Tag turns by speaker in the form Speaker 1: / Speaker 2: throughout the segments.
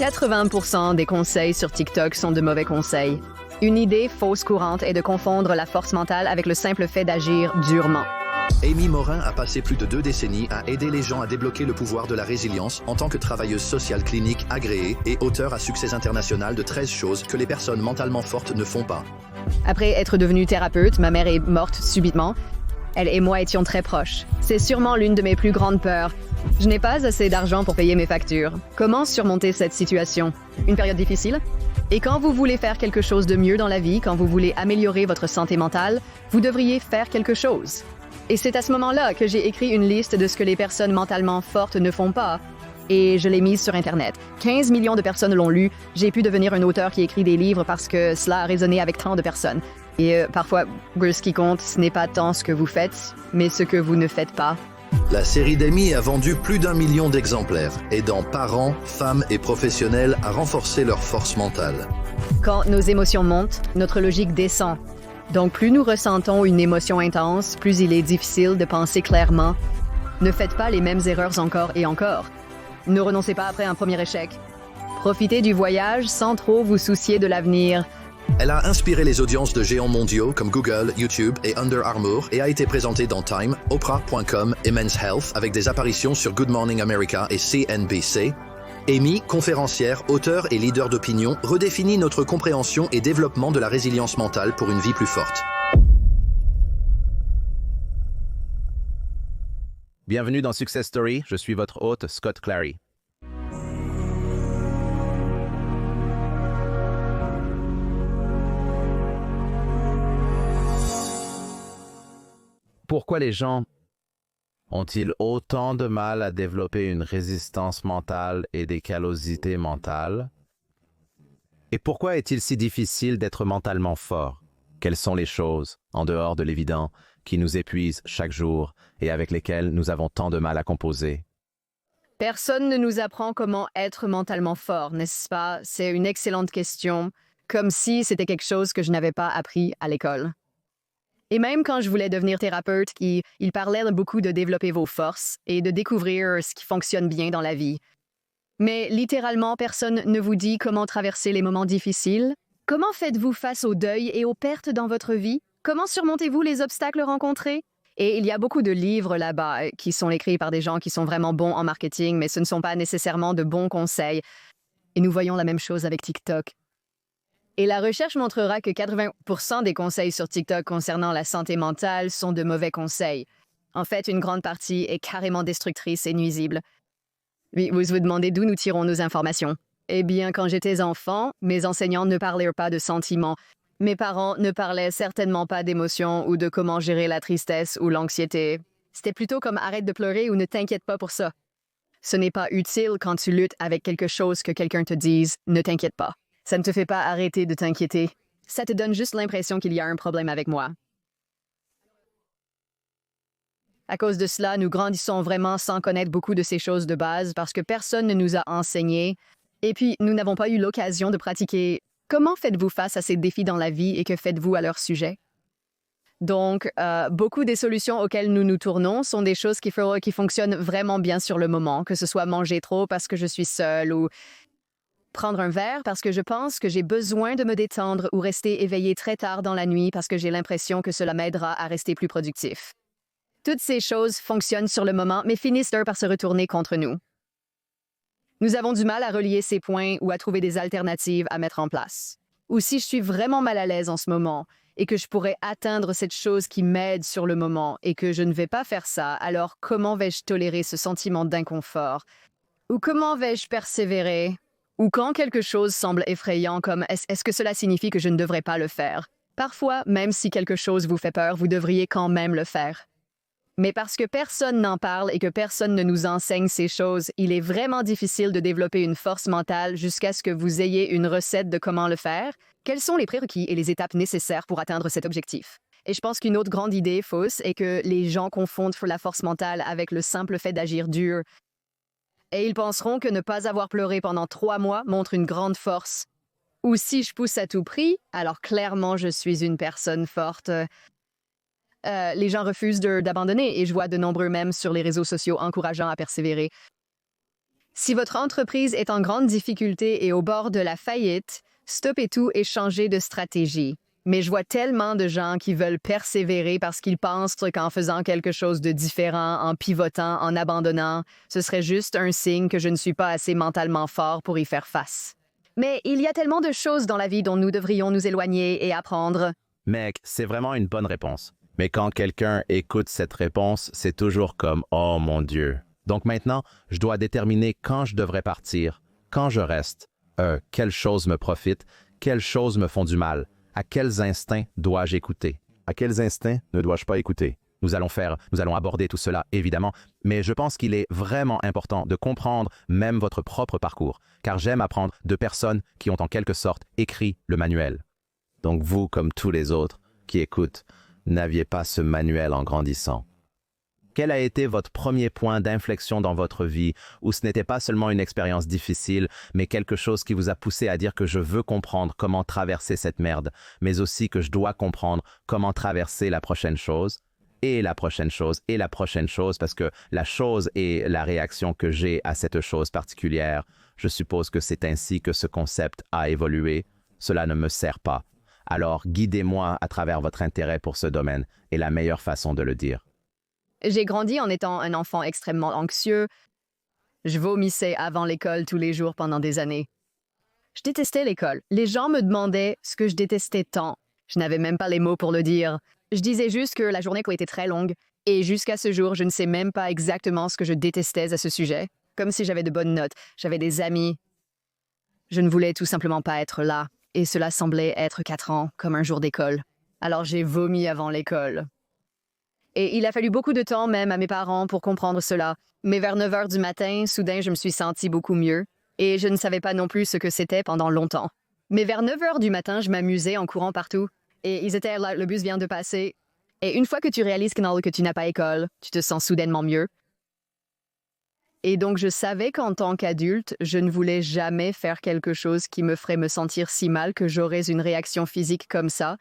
Speaker 1: 80% des conseils sur TikTok sont de mauvais conseils. Une idée fausse courante est de confondre la force mentale avec le simple fait d'agir durement.
Speaker 2: Amy Morin a passé plus de 2 décennies à aider les gens à débloquer le pouvoir de la résilience en tant que travailleuse sociale clinique agréée et auteure à succès international de 13 choses que les personnes mentalement fortes ne font pas.
Speaker 1: Après être devenue thérapeute, ma mère est morte subitement. Elle et moi étions très proches. C'est sûrement l'une de mes plus grandes peurs. Je n'ai pas assez d'argent pour payer mes factures. Comment surmonter cette situation? Une période difficile? Et quand vous voulez faire quelque chose de mieux dans la vie, quand vous voulez améliorer votre santé mentale, vous devriez faire quelque chose. Et c'est à ce moment-là que j'ai écrit une liste de ce que les personnes mentalement fortes ne font pas. Et je l'ai mise sur Internet. 15 millions de personnes l'ont lu. J'ai pu devenir un auteur qui écrit des livres parce que cela a résonné avec tant de personnes. Et parfois, ce qui compte, ce n'est pas tant ce que vous faites, mais ce que vous ne faites pas.
Speaker 2: La série d'Amy a vendu plus d'1 million d'exemplaires, aidant parents, femmes et professionnels à renforcer leur force mentale.
Speaker 1: Quand nos émotions montent, notre logique descend. Donc plus nous ressentons une émotion intense, plus il est difficile de penser clairement. Ne faites pas les mêmes erreurs encore et encore. Ne renoncez pas après un premier échec. Profitez du voyage sans trop vous soucier de l'avenir.
Speaker 2: Elle a inspiré les audiences de géants mondiaux comme Google, YouTube et Under Armour et a été présentée dans Time, Oprah.com et Men's Health avec des apparitions sur Good Morning America et CNBC. Amy, conférencière, auteure et leader d'opinion, redéfinit notre compréhension et développement de la résilience mentale pour une vie plus forte.
Speaker 3: Bienvenue dans Success Story, je suis votre hôte Scott Clary. Pourquoi les gens ont-ils autant de mal à développer une résistance mentale et des callosités mentales? Et pourquoi est-il si difficile d'être mentalement fort? Quelles sont les choses, en dehors de l'évident, qui nous épuisent chaque jour et avec lesquelles nous avons tant de mal à composer?
Speaker 1: Personne ne nous apprend comment être mentalement fort, n'est-ce pas? C'est une excellente question, comme si c'était quelque chose que je n'avais pas appris à l'école. Et même quand je voulais devenir thérapeute, il parlait beaucoup de développer vos forces et de découvrir ce qui fonctionne bien dans la vie. Mais littéralement, personne ne vous dit comment traverser les moments difficiles. Comment faites-vous face au deuil et aux pertes dans votre vie? Comment surmontez-vous les obstacles rencontrés? Et il y a beaucoup de livres là-bas qui sont écrits par des gens qui sont vraiment bons en marketing, mais ce ne sont pas nécessairement de bons conseils. Et nous voyons la même chose avec TikTok. Et la recherche montrera que 80% des conseils sur TikTok concernant la santé mentale sont de mauvais conseils. En fait, une grande partie est carrément destructrice et nuisible. Oui, vous vous demandez d'où nous tirons nos informations. Eh bien, quand j'étais enfant, mes enseignants ne parlaient pas de sentiments. Mes parents ne parlaient certainement pas d'émotions ou de comment gérer la tristesse ou l'anxiété. C'était plutôt comme arrête de pleurer ou ne t'inquiète pas pour ça. Ce n'est pas utile quand tu luttes avec quelque chose que quelqu'un te dise « ne t'inquiète pas ». Ça ne te fait pas arrêter de t'inquiéter. Ça te donne juste l'impression qu'il y a un problème avec moi. À cause de cela, nous grandissons vraiment sans connaître beaucoup de ces choses de base parce que personne ne nous a enseigné. Et puis, nous n'avons pas eu l'occasion de pratiquer. Comment faites-vous face à ces défis dans la vie et que faites-vous à leur sujet? Donc, beaucoup des solutions auxquelles nous nous tournons sont des choses qui fonctionnent vraiment bien sur le moment, que ce soit manger trop parce que je suis seule ou prendre un verre parce que je pense que j'ai besoin de me détendre ou rester éveillé très tard dans la nuit parce que j'ai l'impression que cela m'aidera à rester plus productif. Toutes ces choses fonctionnent sur le moment, mais finissent par se retourner contre nous. Nous avons du mal à relier ces points ou à trouver des alternatives à mettre en place. Ou si je suis vraiment mal à l'aise en ce moment et que je pourrais atteindre cette chose qui m'aide sur le moment et que je ne vais pas faire ça, alors comment vais-je tolérer ce sentiment d'inconfort? Ou comment vais-je persévérer? Ou quand quelque chose semble effrayant comme « est-ce que cela signifie que je ne devrais pas le faire ?» Parfois, même si quelque chose vous fait peur, vous devriez quand même le faire. Mais parce que personne n'en parle et que personne ne nous enseigne ces choses, il est vraiment difficile de développer une force mentale jusqu'à ce que vous ayez une recette de comment le faire. Quels sont les prérequis et les étapes nécessaires pour atteindre cet objectif? Et je pense qu'une autre grande idée fausse est que les gens confondent la force mentale avec le simple fait d'agir dur. Et ils penseront que ne pas avoir pleuré pendant 3 mois montre une grande force. Ou si je pousse à tout prix, alors clairement je suis une personne forte. Les gens refusent d'abandonner et je vois de nombreux mèmes sur les réseaux sociaux encourageant à persévérer. Si votre entreprise est en grande difficulté et au bord de la faillite, stoppez tout et changez de stratégie. Mais je vois tellement de gens qui veulent persévérer parce qu'ils pensent qu'en faisant quelque chose de différent, en pivotant, en abandonnant, ce serait juste un signe que je ne suis pas assez mentalement fort pour y faire face. Mais il y a tellement de choses dans la vie dont nous devrions nous éloigner et apprendre.
Speaker 3: Mec, c'est vraiment une bonne réponse. Mais quand quelqu'un écoute cette réponse, c'est toujours comme « Oh mon Dieu ». Donc maintenant, je dois déterminer quand je devrais partir, quand je reste, quelles choses me profitent, quelles choses me font du mal, à quels instincts dois-je écouter, à quels instincts ne dois-je pas écouter. Nous allons aborder tout cela, évidemment, mais je pense qu'il est vraiment important de comprendre même votre propre parcours, car j'aime apprendre de personnes qui ont en quelque sorte écrit le manuel. Donc vous, comme tous les autres qui écoutent, n'aviez pas ce manuel en grandissant. Quel a été votre premier point d'inflexion dans votre vie où ce n'était pas seulement une expérience difficile, mais quelque chose qui vous a poussé à dire que je veux comprendre comment traverser cette merde, mais aussi que je dois comprendre comment traverser la prochaine chose, et la prochaine chose, et la prochaine chose, parce que la chose et la réaction que j'ai à cette chose particulière, je suppose que c'est ainsi que ce concept a évolué. Cela ne me sert pas. Alors guidez-moi à travers votre intérêt pour ce domaine, et la meilleure façon de le dire.
Speaker 1: J'ai grandi en étant un enfant extrêmement anxieux. Je vomissais avant l'école tous les jours pendant des années. Je détestais l'école. Les gens me demandaient ce que je détestais tant. Je n'avais même pas les mots pour le dire. Je disais juste que la journée était très longue. Et jusqu'à ce jour, je ne sais même pas exactement ce que je détestais à ce sujet. Comme si j'avais de bonnes notes, j'avais des amis. Je ne voulais tout simplement pas être là. Et cela semblait être 4 ans, comme un jour d'école. Alors j'ai vomi avant l'école. Et il a fallu beaucoup de temps même à mes parents pour comprendre cela. Mais vers 9 heures du matin, soudain, je me suis sentie beaucoup mieux. Et je ne savais pas non plus ce que c'était pendant longtemps. Mais vers 9 heures du matin, je m'amusais en courant partout. Et ils étaient là, le bus vient de passer. Et une fois que tu réalises que tu n'as pas école, tu te sens soudainement mieux. Et donc je savais qu'en tant qu'adulte, je ne voulais jamais faire quelque chose qui me ferait me sentir si mal que j'aurais une réaction physique comme ça.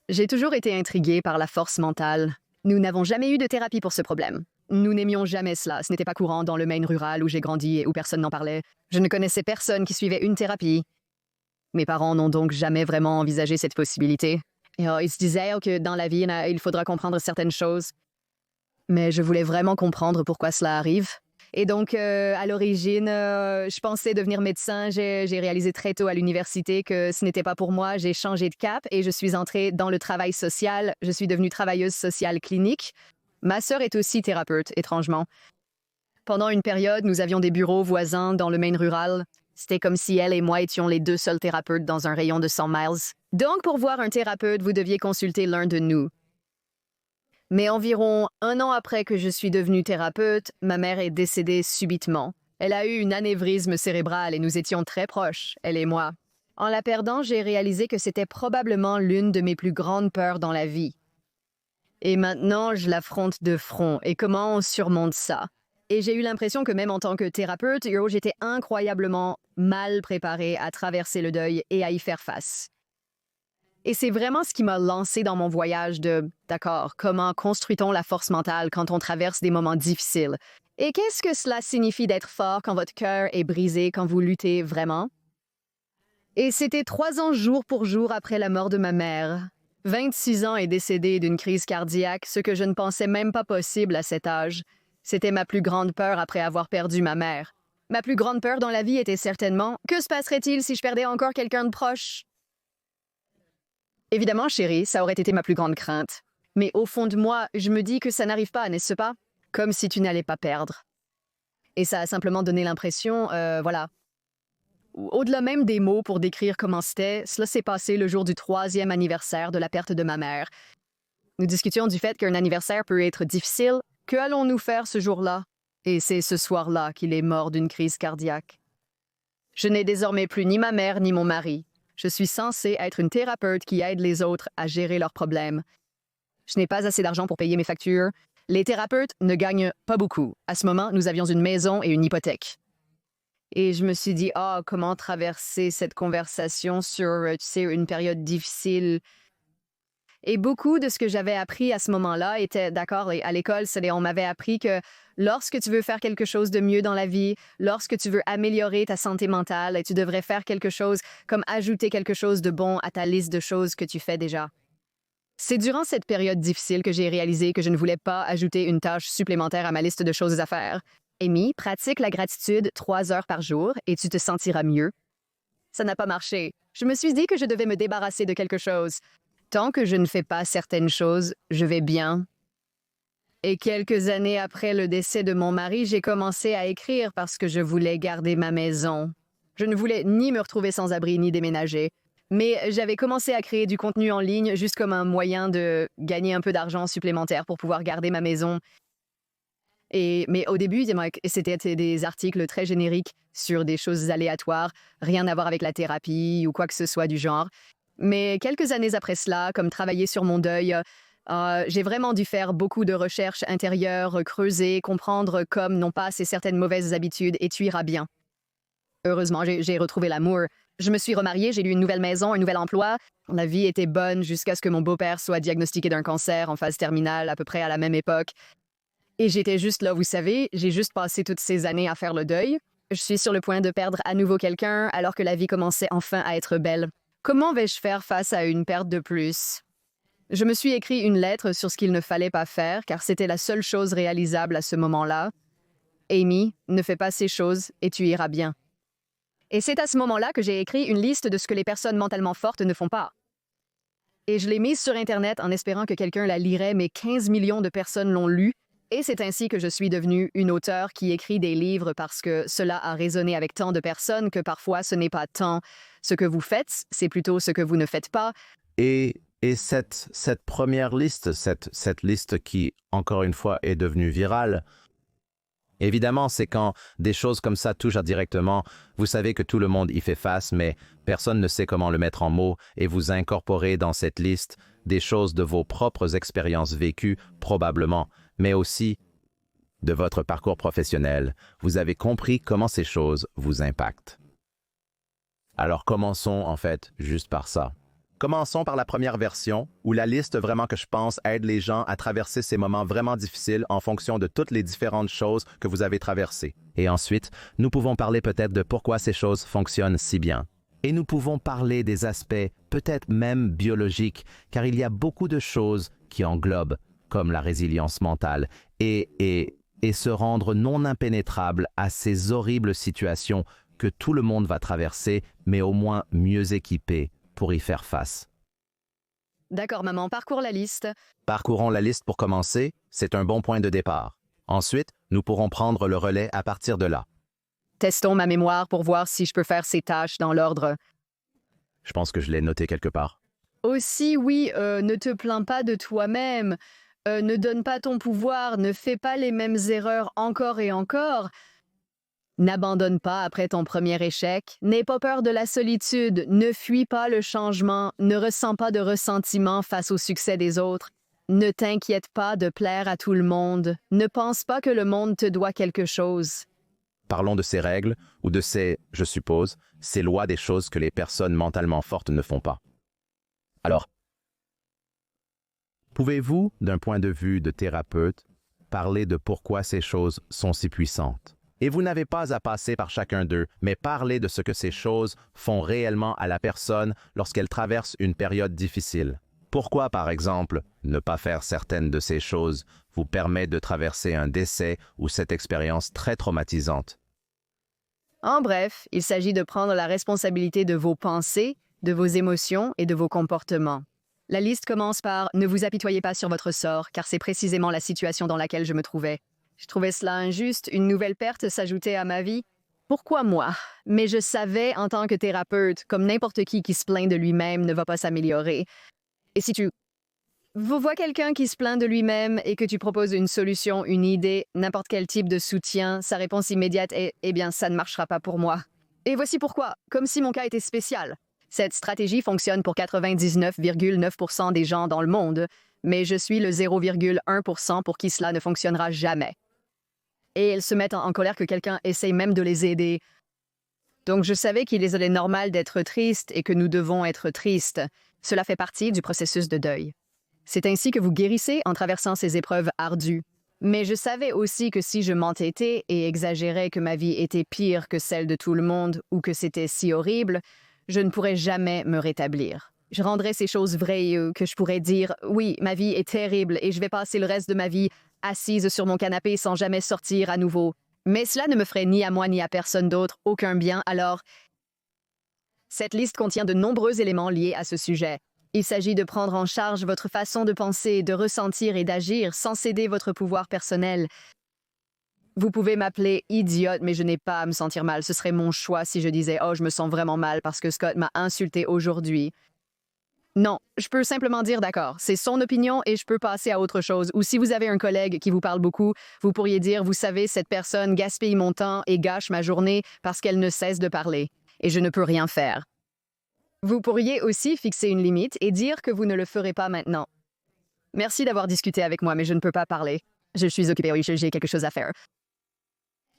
Speaker 1: J'ai toujours été intriguée par la force mentale. Nous n'avons jamais eu de thérapie pour ce problème. Nous n'aimions jamais cela. Ce n'était pas courant dans le Maine rural où j'ai grandi et où personne n'en parlait. Je ne connaissais personne qui suivait une thérapie. Mes parents n'ont donc jamais vraiment envisagé cette possibilité. Et ils se disaient que dans la vie, il faudra comprendre certaines choses. Mais je voulais vraiment comprendre pourquoi cela arrive. Et donc, à l'origine, je pensais devenir médecin. J'ai réalisé très tôt à l'université que ce n'était pas pour moi. J'ai changé de cap et je suis entrée dans le travail social. Je suis devenue travailleuse sociale clinique. Ma sœur est aussi thérapeute, étrangement. Pendant une période, nous avions des bureaux voisins dans le Maine rural. C'était comme si elle et moi étions les 2 seuls thérapeutes dans un rayon de 100 miles. Donc, pour voir un thérapeute, vous deviez consulter l'un de nous. Mais environ 1 an après que je suis devenue thérapeute, ma mère est décédée subitement. Elle a eu une anévrisme cérébrale et nous étions très proches, elle et moi. En la perdant, j'ai réalisé que c'était probablement l'une de mes plus grandes peurs dans la vie. Et maintenant, je l'affronte de front. Et comment on surmonte ça? Et j'ai eu l'impression que même en tant que thérapeute, j'étais incroyablement mal préparée à traverser le deuil et à y faire face. Et c'est vraiment ce qui m'a lancé dans mon voyage de, d'accord, comment construit-on la force mentale quand on traverse des moments difficiles? Et qu'est-ce que cela signifie d'être fort quand votre cœur est brisé, quand vous luttez vraiment? Et c'était 3 ans jour pour jour après la mort de ma mère. 26 ans et décédée d'une crise cardiaque, ce que je ne pensais même pas possible à cet âge. C'était ma plus grande peur après avoir perdu ma mère. Ma plus grande peur dans la vie était certainement « Que se passerait-il si je perdais encore quelqu'un de proche? » Évidemment, chérie, ça aurait été ma plus grande crainte. Mais au fond de moi, je me dis que ça n'arrive pas, n'est-ce pas? Comme si tu n'allais pas perdre. Et ça a simplement donné l'impression, voilà. Au-delà même des mots pour décrire comment c'était, cela s'est passé le jour du 3e anniversaire de la perte de ma mère. Nous discutions du fait qu'un anniversaire peut être difficile. Que allons-nous faire ce jour-là? Et c'est ce soir-là qu'il est mort d'une crise cardiaque. Je n'ai désormais plus ni ma mère ni mon mari. Je suis censée être une thérapeute qui aide les autres à gérer leurs problèmes. Je n'ai pas assez d'argent pour payer mes factures. Les thérapeutes ne gagnent pas beaucoup. À ce moment, nous avions une maison et une hypothèque. Et je me suis dit, comment traverser cette conversation sur, une période difficile? Et beaucoup de ce que j'avais appris à ce moment-là était, d'accord, à l'école, on m'avait appris que lorsque tu veux faire quelque chose de mieux dans la vie, lorsque tu veux améliorer ta santé mentale, tu devrais faire quelque chose comme ajouter quelque chose de bon à ta liste de choses que tu fais déjà. C'est durant cette période difficile que j'ai réalisé que je ne voulais pas ajouter une tâche supplémentaire à ma liste de choses à faire. Amy, pratique la gratitude 3 heures par jour et tu te sentiras mieux. Ça n'a pas marché. Je me suis dit que je devais me débarrasser de quelque chose. Tant que je ne fais pas certaines choses, je vais bien. Et quelques années après le décès de mon mari, j'ai commencé à écrire parce que je voulais garder ma maison. Je ne voulais ni me retrouver sans abri ni déménager. Mais j'avais commencé à créer du contenu en ligne juste comme un moyen de gagner un peu d'argent supplémentaire pour pouvoir garder ma maison. Mais au début, c'était des articles très génériques sur des choses aléatoires, rien à voir avec la thérapie ou quoi que ce soit du genre. Mais quelques années après cela, comme travailler sur mon deuil, j'ai vraiment dû faire beaucoup de recherches intérieures, creuser, comprendre comme non pas ces certaines mauvaises habitudes et tu iras bien. Heureusement, j'ai retrouvé l'amour. Je me suis remariée, j'ai eu une nouvelle maison, un nouvel emploi. La vie était bonne jusqu'à ce que mon beau-père soit diagnostiqué d'un cancer en phase terminale à peu près à la même époque. Et j'étais juste là, vous savez, j'ai juste passé toutes ces années à faire le deuil. Je suis sur le point de perdre à nouveau quelqu'un alors que la vie commençait enfin à être belle. Comment vais-je faire face à une perte de plus? Je me suis écrit une lettre sur ce qu'il ne fallait pas faire, car c'était la seule chose réalisable à ce moment-là. Amy, ne fais pas ces choses et tu iras bien. Et c'est à ce moment-là que j'ai écrit une liste de ce que les personnes mentalement fortes ne font pas. Et je l'ai mise sur Internet en espérant que quelqu'un la lirait, mais 15 millions de personnes l'ont lue. Et c'est ainsi que je suis devenue une auteure qui écrit des livres parce que cela a résonné avec tant de personnes que parfois ce n'est pas tant ce que vous faites, c'est plutôt ce que vous ne faites pas.
Speaker 3: Et cette première liste, cette liste qui, encore une fois, est devenue virale, évidemment, c'est quand des choses comme ça touchent directement, vous savez que tout le monde y fait face, mais personne ne sait comment le mettre en mots et vous incorporez dans cette liste des choses de vos propres expériences vécues, probablement, mais aussi de votre parcours professionnel. Vous avez compris comment ces choses vous impactent. Alors commençons en fait juste par ça. Commençons par la première version, où la liste vraiment que je pense aide les gens à traverser ces moments vraiment difficiles en fonction de toutes les différentes choses que vous avez traversées. Et ensuite, nous pouvons parler peut-être de pourquoi ces choses fonctionnent si bien. Et nous pouvons parler des aspects peut-être même biologiques, car il y a beaucoup de choses qui englobent, comme la résilience mentale, et se rendre non impénétrable à ces horribles situations que tout le monde va traverser, mais au moins mieux équipé pour y faire face.
Speaker 1: D'accord, maman, parcours la liste.
Speaker 3: Parcourons la liste pour commencer, c'est un bon point de départ. Ensuite, nous pourrons prendre le relais à partir de là.
Speaker 1: Testons ma mémoire pour voir si je peux faire ces tâches dans l'ordre.
Speaker 3: Je pense que je l'ai noté quelque part.
Speaker 1: Aussi, oui, ne te plains pas de toi-même. Ne donne pas ton pouvoir, ne fais pas les mêmes erreurs encore et encore. N'abandonne pas après ton premier échec, n'aie pas peur de la solitude, ne fuis pas le changement, ne ressens pas de ressentiment face au succès des autres. Ne t'inquiète pas de plaire à tout le monde, ne pense pas que le monde te doit quelque chose.
Speaker 3: Parlons de ces règles, ou de ces, je suppose, ces lois des choses que les personnes mentalement fortes ne font pas. Alors, pouvez-vous, d'un point de vue de thérapeute, parler de pourquoi ces choses sont si puissantes? Et vous n'avez pas à passer par chacun d'eux, mais parler de ce que ces choses font réellement à la personne lorsqu'elle traverse une période difficile. Pourquoi, par exemple, ne pas faire certaines de ces choses vous permet de traverser un décès ou cette expérience très traumatisante?
Speaker 1: En bref, il s'agit de prendre la responsabilité de vos pensées, de vos émotions et de vos comportements. La liste commence par « Ne vous apitoyez pas sur votre sort », car c'est précisément la situation dans laquelle je me trouvais. Je trouvais cela injuste, une nouvelle perte s'ajoutait à ma vie. Pourquoi moi? Mais je savais en tant que thérapeute, comme n'importe qui se plaint de lui-même ne va pas s'améliorer. Et si tu vois quelqu'un qui se plaint de lui-même et que tu proposes une solution, une idée, n'importe quel type de soutien, sa réponse immédiate est « Eh bien, ça ne marchera pas pour moi ». Et voici pourquoi, comme si mon cas était spécial. Cette stratégie fonctionne pour 99,9% des gens dans le monde, mais je suis le 0,1% pour qui cela ne fonctionnera jamais. Et elles se mettent en colère que quelqu'un essaye même de les aider. Donc je savais qu'il est normal d'être triste et que nous devons être tristes. Cela fait partie du processus de deuil. C'est ainsi que vous guérissez en traversant ces épreuves ardues. Mais je savais aussi que si je m'entêtais et exagérais que ma vie était pire que celle de tout le monde ou que c'était si horrible, je ne pourrais jamais me rétablir. Je rendrais ces choses vraies que je pourrais dire « Oui, ma vie est terrible et je vais passer le reste de ma vie assise sur mon canapé sans jamais sortir à nouveau. » Mais cela ne me ferait ni à moi ni à personne d'autre aucun bien, alors cette liste contient de nombreux éléments liés à ce sujet. Il s'agit de prendre en charge votre façon de penser, de ressentir et d'agir sans céder votre pouvoir personnel. Vous pouvez m'appeler idiote, mais je n'ai pas à me sentir mal. Ce serait mon choix si je disais « Oh, je me sens vraiment mal parce que Scott m'a insulté aujourd'hui. » Non, je peux simplement dire d'accord, c'est son opinion et je peux passer à autre chose. Ou si vous avez un collègue qui vous parle beaucoup, vous pourriez dire « Vous savez, cette personne gaspille mon temps et gâche ma journée parce qu'elle ne cesse de parler. Et je ne peux rien faire. » Vous pourriez aussi fixer une limite et dire que vous ne le ferez pas maintenant. Merci d'avoir discuté avec moi, mais je ne peux pas parler. Je suis occupée, oui, j'ai quelque chose à faire.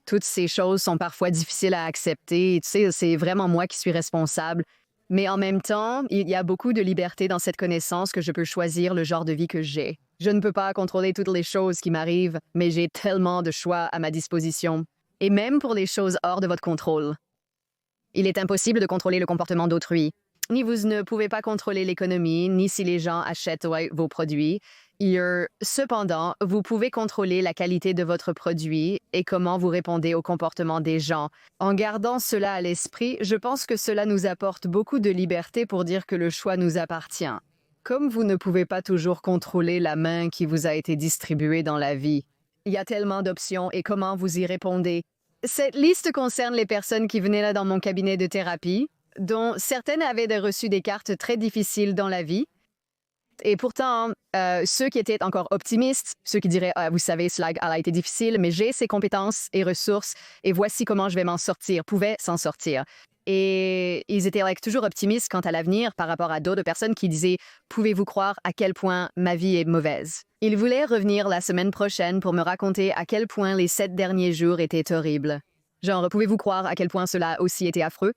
Speaker 1: Toutes ces choses sont parfois difficiles à accepter. Tu sais, c'est vraiment moi qui suis responsable. Mais en même temps, il y a beaucoup de liberté dans cette connaissance que je peux choisir le genre de vie que j'ai. Je ne peux pas contrôler toutes les choses qui m'arrivent, mais j'ai tellement de choix à ma disposition. Et même pour les choses hors de votre contrôle. Il est impossible de contrôler le comportement d'autrui. Ni vous ne pouvez pas contrôler l'économie, ni si les gens achètent vos produits. Cependant, vous pouvez contrôler la qualité de votre produit et comment vous répondez au comportement des gens. En gardant cela à l'esprit, je pense que cela nous apporte beaucoup de liberté pour dire que le choix nous appartient. Comme vous ne pouvez pas toujours contrôler la main qui vous a été distribuée dans la vie, il y a tellement d'options et comment vous y répondez. Cette liste concerne les personnes qui venaient là dans mon cabinet de thérapie, dont certaines avaient reçu des cartes très difficiles dans la vie. Et pourtant, ceux qui étaient encore optimistes, ceux qui diraient « Vous savez, cela a été difficile, mais j'ai ces compétences et ressources, et voici comment je vais m'en sortir », pouvaient s'en sortir. Et ils étaient toujours optimistes quant à l'avenir par rapport à d'autres personnes qui disaient « Pouvez-vous croire à quel point ma vie est mauvaise ?» Ils voulaient revenir la semaine prochaine pour me raconter à quel point les 7 derniers jours étaient horribles. Genre, pouvez-vous croire à quel point cela a aussi été affreux?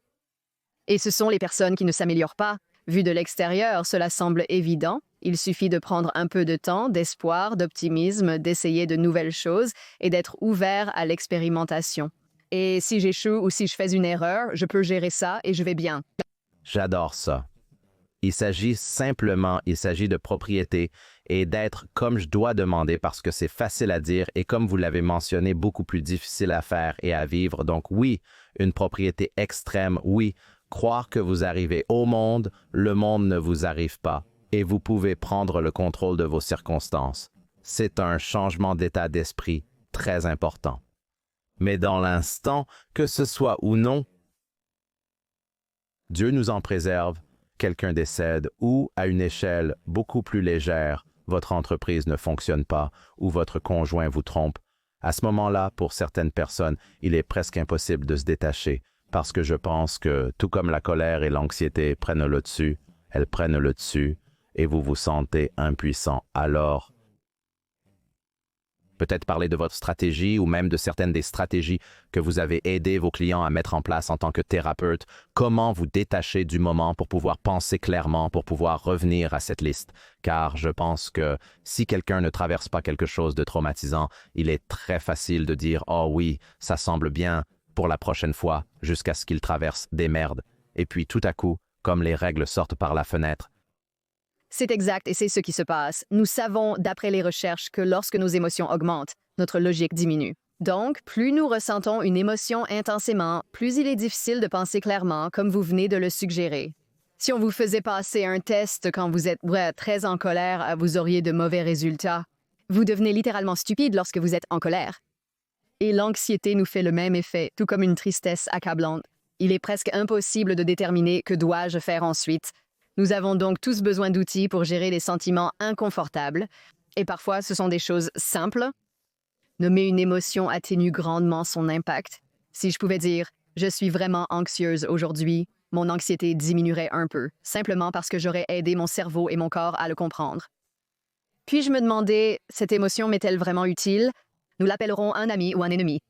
Speaker 1: Et ce sont les personnes qui ne s'améliorent pas. Vu de l'extérieur, cela semble évident. Il suffit de prendre un peu de temps, d'espoir, d'optimisme, d'essayer de nouvelles choses et d'être ouvert à l'expérimentation. Et si j'échoue ou si je fais une erreur, je peux gérer ça et je vais bien.
Speaker 3: J'adore ça. Il s'agit de propriété et d'être comme je dois demander parce que c'est facile à dire et comme vous l'avez mentionné, beaucoup plus difficile à faire et à vivre. Donc oui, une propriété extrême, oui. Croire que vous arrivez au monde, le monde ne vous arrive pas et vous pouvez prendre le contrôle de vos circonstances. C'est un changement d'état d'esprit très important. Mais dans l'instant, que ce soit ou non, Dieu nous en préserve, quelqu'un décède ou, à une échelle beaucoup plus légère, votre entreprise ne fonctionne pas ou votre conjoint vous trompe. À ce moment-là, pour certaines personnes, il est presque impossible de se détacher parce que je pense que, tout comme la colère et l'anxiété prennent le dessus, elles prennent le dessus et vous vous sentez impuissant. Alors, peut-être parler de votre stratégie ou même de certaines des stratégies que vous avez aidé vos clients à mettre en place en tant que thérapeute. Comment vous détacher du moment pour pouvoir penser clairement, pour pouvoir revenir à cette liste. Car je pense que si quelqu'un ne traverse pas quelque chose de traumatisant, il est très facile de dire « Oh oui, ça semble bien pour la prochaine fois » jusqu'à ce qu'il traverse des merdes. Et puis tout à coup, comme les règles sortent par la fenêtre,
Speaker 1: C'est exact et c'est ce qui se passe. Nous savons, d'après les recherches, que lorsque nos émotions augmentent, notre logique diminue. Donc, plus nous ressentons une émotion intensément, plus il est difficile de penser clairement, comme vous venez de le suggérer. Si on vous faisait passer un test quand vous êtes très en colère, vous auriez de mauvais résultats. Vous devenez littéralement stupide lorsque vous êtes en colère. Et l'anxiété nous fait le même effet, tout comme une tristesse accablante. Il est presque impossible de déterminer que dois-je faire ensuite. Nous avons donc tous besoin d'outils pour gérer les sentiments inconfortables. Et parfois, ce sont des choses simples. Nommer une émotion atténue grandement son impact. Si je pouvais dire « Je suis vraiment anxieuse aujourd'hui », mon anxiété diminuerait un peu, simplement parce que j'aurais aidé mon cerveau et mon corps à le comprendre. Puis je me demandais « Cette émotion m'est-elle vraiment utile ?» Nous l'appellerons un ami ou un ennemi.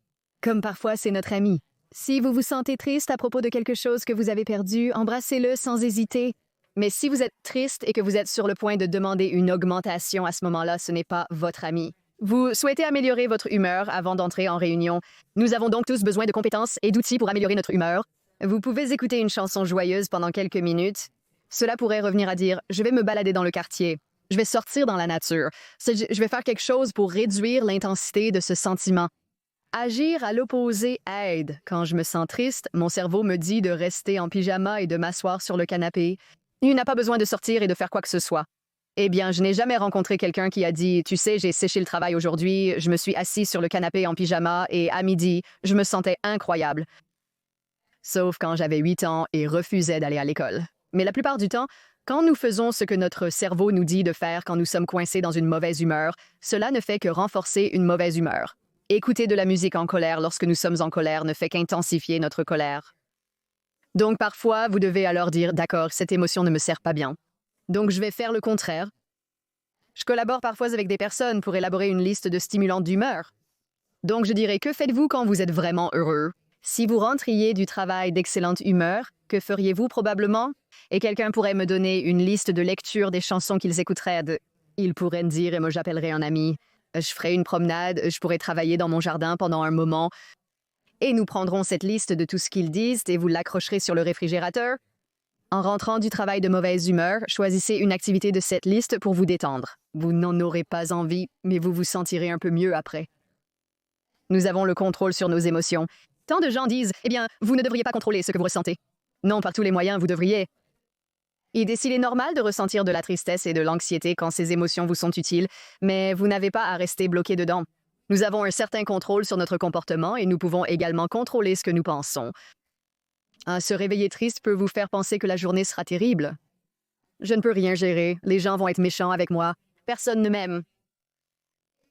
Speaker 1: Comme parfois c'est notre ami. Si vous vous sentez triste à propos de quelque chose que vous avez perdu, embrassez-le sans hésiter. Mais si vous êtes triste et que vous êtes sur le point de demander une augmentation à ce moment-là, ce n'est pas votre ami. Vous souhaitez améliorer votre humeur avant d'entrer en réunion. Nous avons donc tous besoin de compétences et d'outils pour améliorer notre humeur. Vous pouvez écouter une chanson joyeuse pendant quelques minutes. Cela pourrait revenir à dire « Je vais me balader dans le quartier. Je vais sortir dans la nature. Je vais faire quelque chose pour réduire l'intensité de ce sentiment. » Agir à l'opposé aide. Quand je me sens triste, mon cerveau me dit de rester en pyjama et de m'asseoir sur le canapé. Il n'a pas besoin de sortir et de faire quoi que ce soit. Eh bien, je n'ai jamais rencontré quelqu'un qui a dit « Tu sais, j'ai séché le travail aujourd'hui, je me suis assis sur le canapé en pyjama et à midi, je me sentais incroyable. » Sauf quand j'avais 8 ans et refusais d'aller à l'école. Mais la plupart du temps, quand nous faisons ce que notre cerveau nous dit de faire quand nous sommes coincés dans une mauvaise humeur, cela ne fait que renforcer une mauvaise humeur. Écouter de la musique en colère lorsque nous sommes en colère ne fait qu'intensifier notre colère. Donc parfois, vous devez alors dire « D'accord, cette émotion ne me sert pas bien. Donc je vais faire le contraire. » Je collabore parfois avec des personnes pour élaborer une liste de stimulants d'humeur. Donc je dirais « Que faites-vous quand vous êtes vraiment heureux? » Si vous rentriez du travail d'excellente humeur, que feriez-vous probablement? Et quelqu'un pourrait me donner une liste de lecture des chansons qu'ils écouteraient. Ils pourraient me dire et moi j'appellerais un ami. Je ferai une promenade, je pourrais travailler dans mon jardin pendant un moment. Et nous prendrons cette liste de tout ce qu'ils disent et vous l'accrocherez sur le réfrigérateur. En rentrant du travail de mauvaise humeur, choisissez une activité de cette liste pour vous détendre. Vous n'en aurez pas envie, mais vous vous sentirez un peu mieux après. Nous avons le contrôle sur nos émotions. Tant de gens disent « Eh bien, vous ne devriez pas contrôler ce que vous ressentez. » Non, par tous les moyens, vous devriez. Et s'il est normal de ressentir de la tristesse et de l'anxiété quand ces émotions vous sont utiles, mais vous n'avez pas à rester bloqué dedans. Nous avons un certain contrôle sur notre comportement et nous pouvons également contrôler ce que nous pensons. Se réveiller triste peut vous faire penser que la journée sera terrible. Je ne peux rien gérer, les gens vont être méchants avec moi, personne ne m'aime.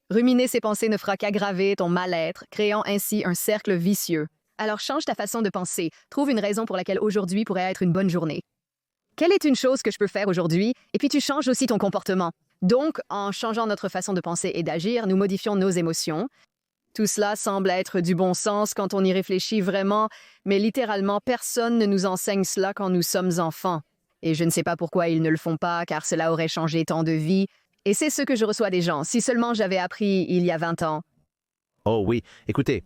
Speaker 1: Ruminer ces pensées ne fera qu'aggraver ton mal-être, créant ainsi un cercle vicieux. Alors change ta façon de penser, trouve une raison pour laquelle aujourd'hui pourrait être une bonne journée. Quelle est une chose que je peux faire aujourd'hui? Et puis tu changes aussi ton comportement. Donc, en changeant notre façon de penser et d'agir, nous modifions nos émotions. Tout cela semble être du bon sens quand on y réfléchit vraiment, mais littéralement, personne ne nous enseigne cela quand nous sommes enfants. Et je ne sais pas pourquoi ils ne le font pas, car cela aurait changé tant de vies. Et c'est ce que je reçois des gens. Si seulement j'avais appris il y a 20 ans.
Speaker 3: Oh oui, écoutez,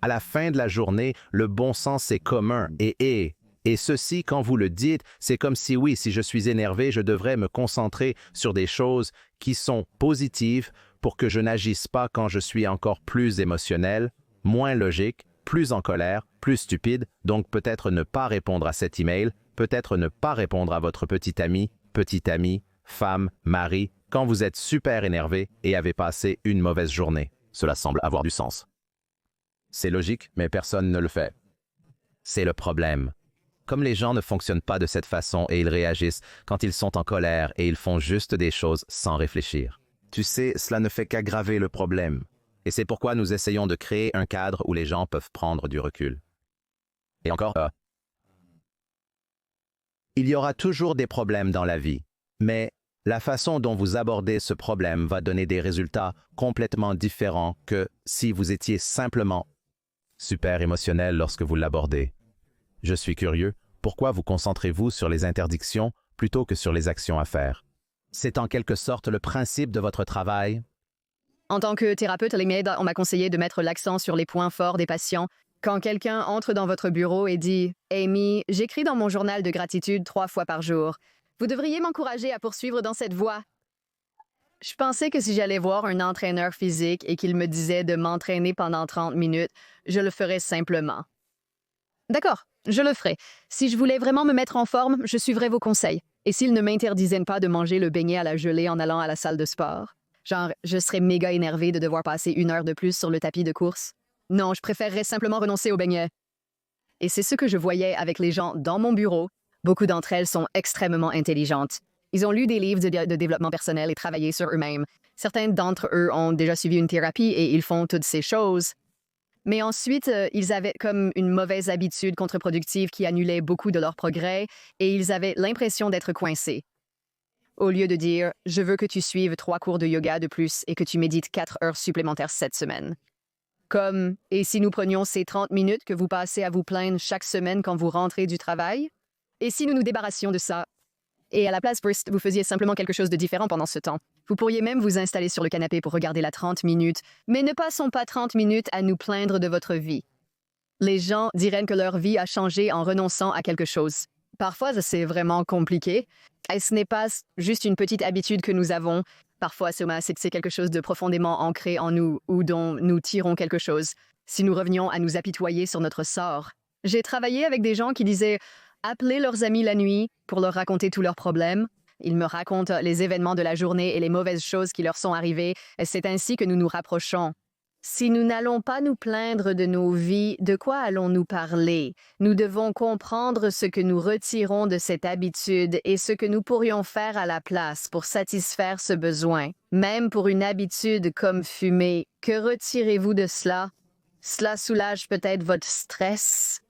Speaker 3: à la fin de la journée, le bon sens est commun et ceci, quand vous le dites, c'est comme si oui, si je suis énervé, je devrais me concentrer sur des choses qui sont positives pour que je n'agisse pas quand je suis encore plus émotionnel, moins logique, plus en colère, plus stupide, donc peut-être ne pas répondre à cet email, peut-être ne pas répondre à votre petite amie, femme, mari, quand vous êtes super énervé et avez passé une mauvaise journée. Cela semble avoir du sens. C'est logique, mais personne ne le fait. C'est le problème. Comme les gens ne fonctionnent pas de cette façon et ils réagissent quand ils sont en colère et ils font juste des choses sans réfléchir. Tu sais, cela ne fait qu'aggraver le problème. Et c'est pourquoi nous essayons de créer un cadre où les gens peuvent prendre du recul. Et encore, il y aura toujours des problèmes dans la vie, mais la façon dont vous abordez ce problème va donner des résultats complètement différents que si vous étiez simplement super émotionnel lorsque vous l'abordez. Je suis curieux, pourquoi vous concentrez-vous sur les interdictions plutôt que sur les actions à faire? C'est en quelque sorte le principe de votre travail?
Speaker 1: En tant que thérapeute, on m'a conseillé de mettre l'accent sur les points forts des patients. Quand quelqu'un entre dans votre bureau et dit « Amy, j'écris dans mon journal de gratitude 3 fois par jour. Vous devriez m'encourager à poursuivre dans cette voie. » Je pensais que si j'allais voir un entraîneur physique et qu'il me disait de m'entraîner pendant 30 minutes, je le ferais simplement. D'accord, je le ferai. Si je voulais vraiment me mettre en forme, je suivrais vos conseils. Et s'ils ne m'interdisaient pas de manger le beignet à la gelée en allant à la salle de sport? Genre, je serais méga énervée de devoir passer 1 heure de plus sur le tapis de course. Non, je préférerais simplement renoncer au beignet. Et c'est ce que je voyais avec les gens dans mon bureau. Beaucoup d'entre elles sont extrêmement intelligentes. Ils ont lu des livres de développement personnel et travaillé sur eux-mêmes. Certains d'entre eux ont déjà suivi une thérapie et ils font toutes ces choses. Mais ensuite, ils avaient comme une mauvaise habitude contre-productive qui annulait beaucoup de leur progrès et ils avaient l'impression d'être coincés. Au lieu de dire « Je veux que tu suives 3 cours de yoga de plus et que tu médites 4 heures supplémentaires cette semaine. » Comme « Et si nous prenions ces 30 minutes que vous passez à vous plaindre chaque semaine quand vous rentrez du travail? Et si nous nous débarrassions de ça? » Et à la place, vous faisiez simplement quelque chose de différent pendant ce temps. Vous pourriez même vous installer sur le canapé pour regarder la 30 minutes, mais ne passons pas 30 minutes à nous plaindre de votre vie. Les gens diraient que leur vie a changé en renonçant à quelque chose. Parfois, c'est vraiment compliqué. Et ce n'est pas juste une petite habitude que nous avons. Parfois, c'est quelque chose de profondément ancré en nous ou dont nous tirons quelque chose. Si nous revenions à nous apitoyer sur notre sort. J'ai travaillé avec des gens qui disaient « Appelez leurs amis la nuit pour leur raconter tous leurs problèmes. » Ils me racontent les événements de la journée et les mauvaises choses qui leur sont arrivées, et c'est ainsi que nous nous rapprochons. Si nous n'allons pas nous plaindre de nos vies, de quoi allons-nous parler? Nous devons comprendre ce que nous retirons de cette habitude et ce que nous pourrions faire à la place pour satisfaire ce besoin. Même pour une habitude comme fumer, que retirez-vous de cela? Cela soulage peut-être votre stress.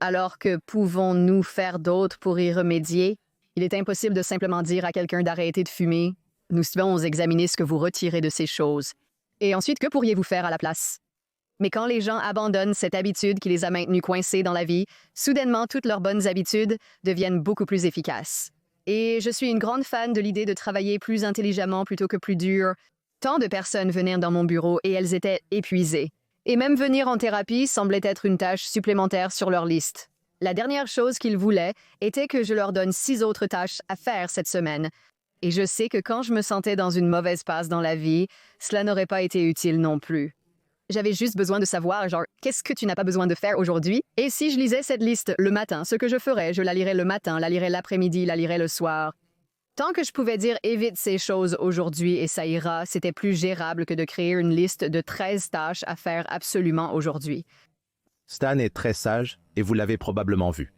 Speaker 1: Alors que pouvons-nous faire d'autre pour y remédier? Il est impossible de simplement dire à quelqu'un d'arrêter de fumer. Nous devons examiner ce que vous retirez de ces choses. Et ensuite, que pourriez-vous faire à la place? Mais quand les gens abandonnent cette habitude qui les a maintenus coincés dans la vie, soudainement, toutes leurs bonnes habitudes deviennent beaucoup plus efficaces. Et je suis une grande fan de l'idée de travailler plus intelligemment plutôt que plus dur. Tant de personnes venaient dans mon bureau et elles étaient épuisées. Et même venir en thérapie semblait être une tâche supplémentaire sur leur liste. La dernière chose qu'ils voulaient était que je leur donne 6 autres tâches à faire cette semaine. Et je sais que quand je me sentais dans une mauvaise passe dans la vie, cela n'aurait pas été utile non plus. J'avais juste besoin de savoir, qu'est-ce que tu n'as pas besoin de faire aujourd'hui? Et si je lisais cette liste le matin, ce que je ferais, je la lirais le matin, la lirais l'après-midi, la lirais le soir. Tant que je pouvais dire « évite ces choses aujourd'hui et ça ira », c'était plus gérable que de créer une liste de 13 tâches à faire absolument aujourd'hui.
Speaker 3: Stan est très sage et vous l'avez probablement vu.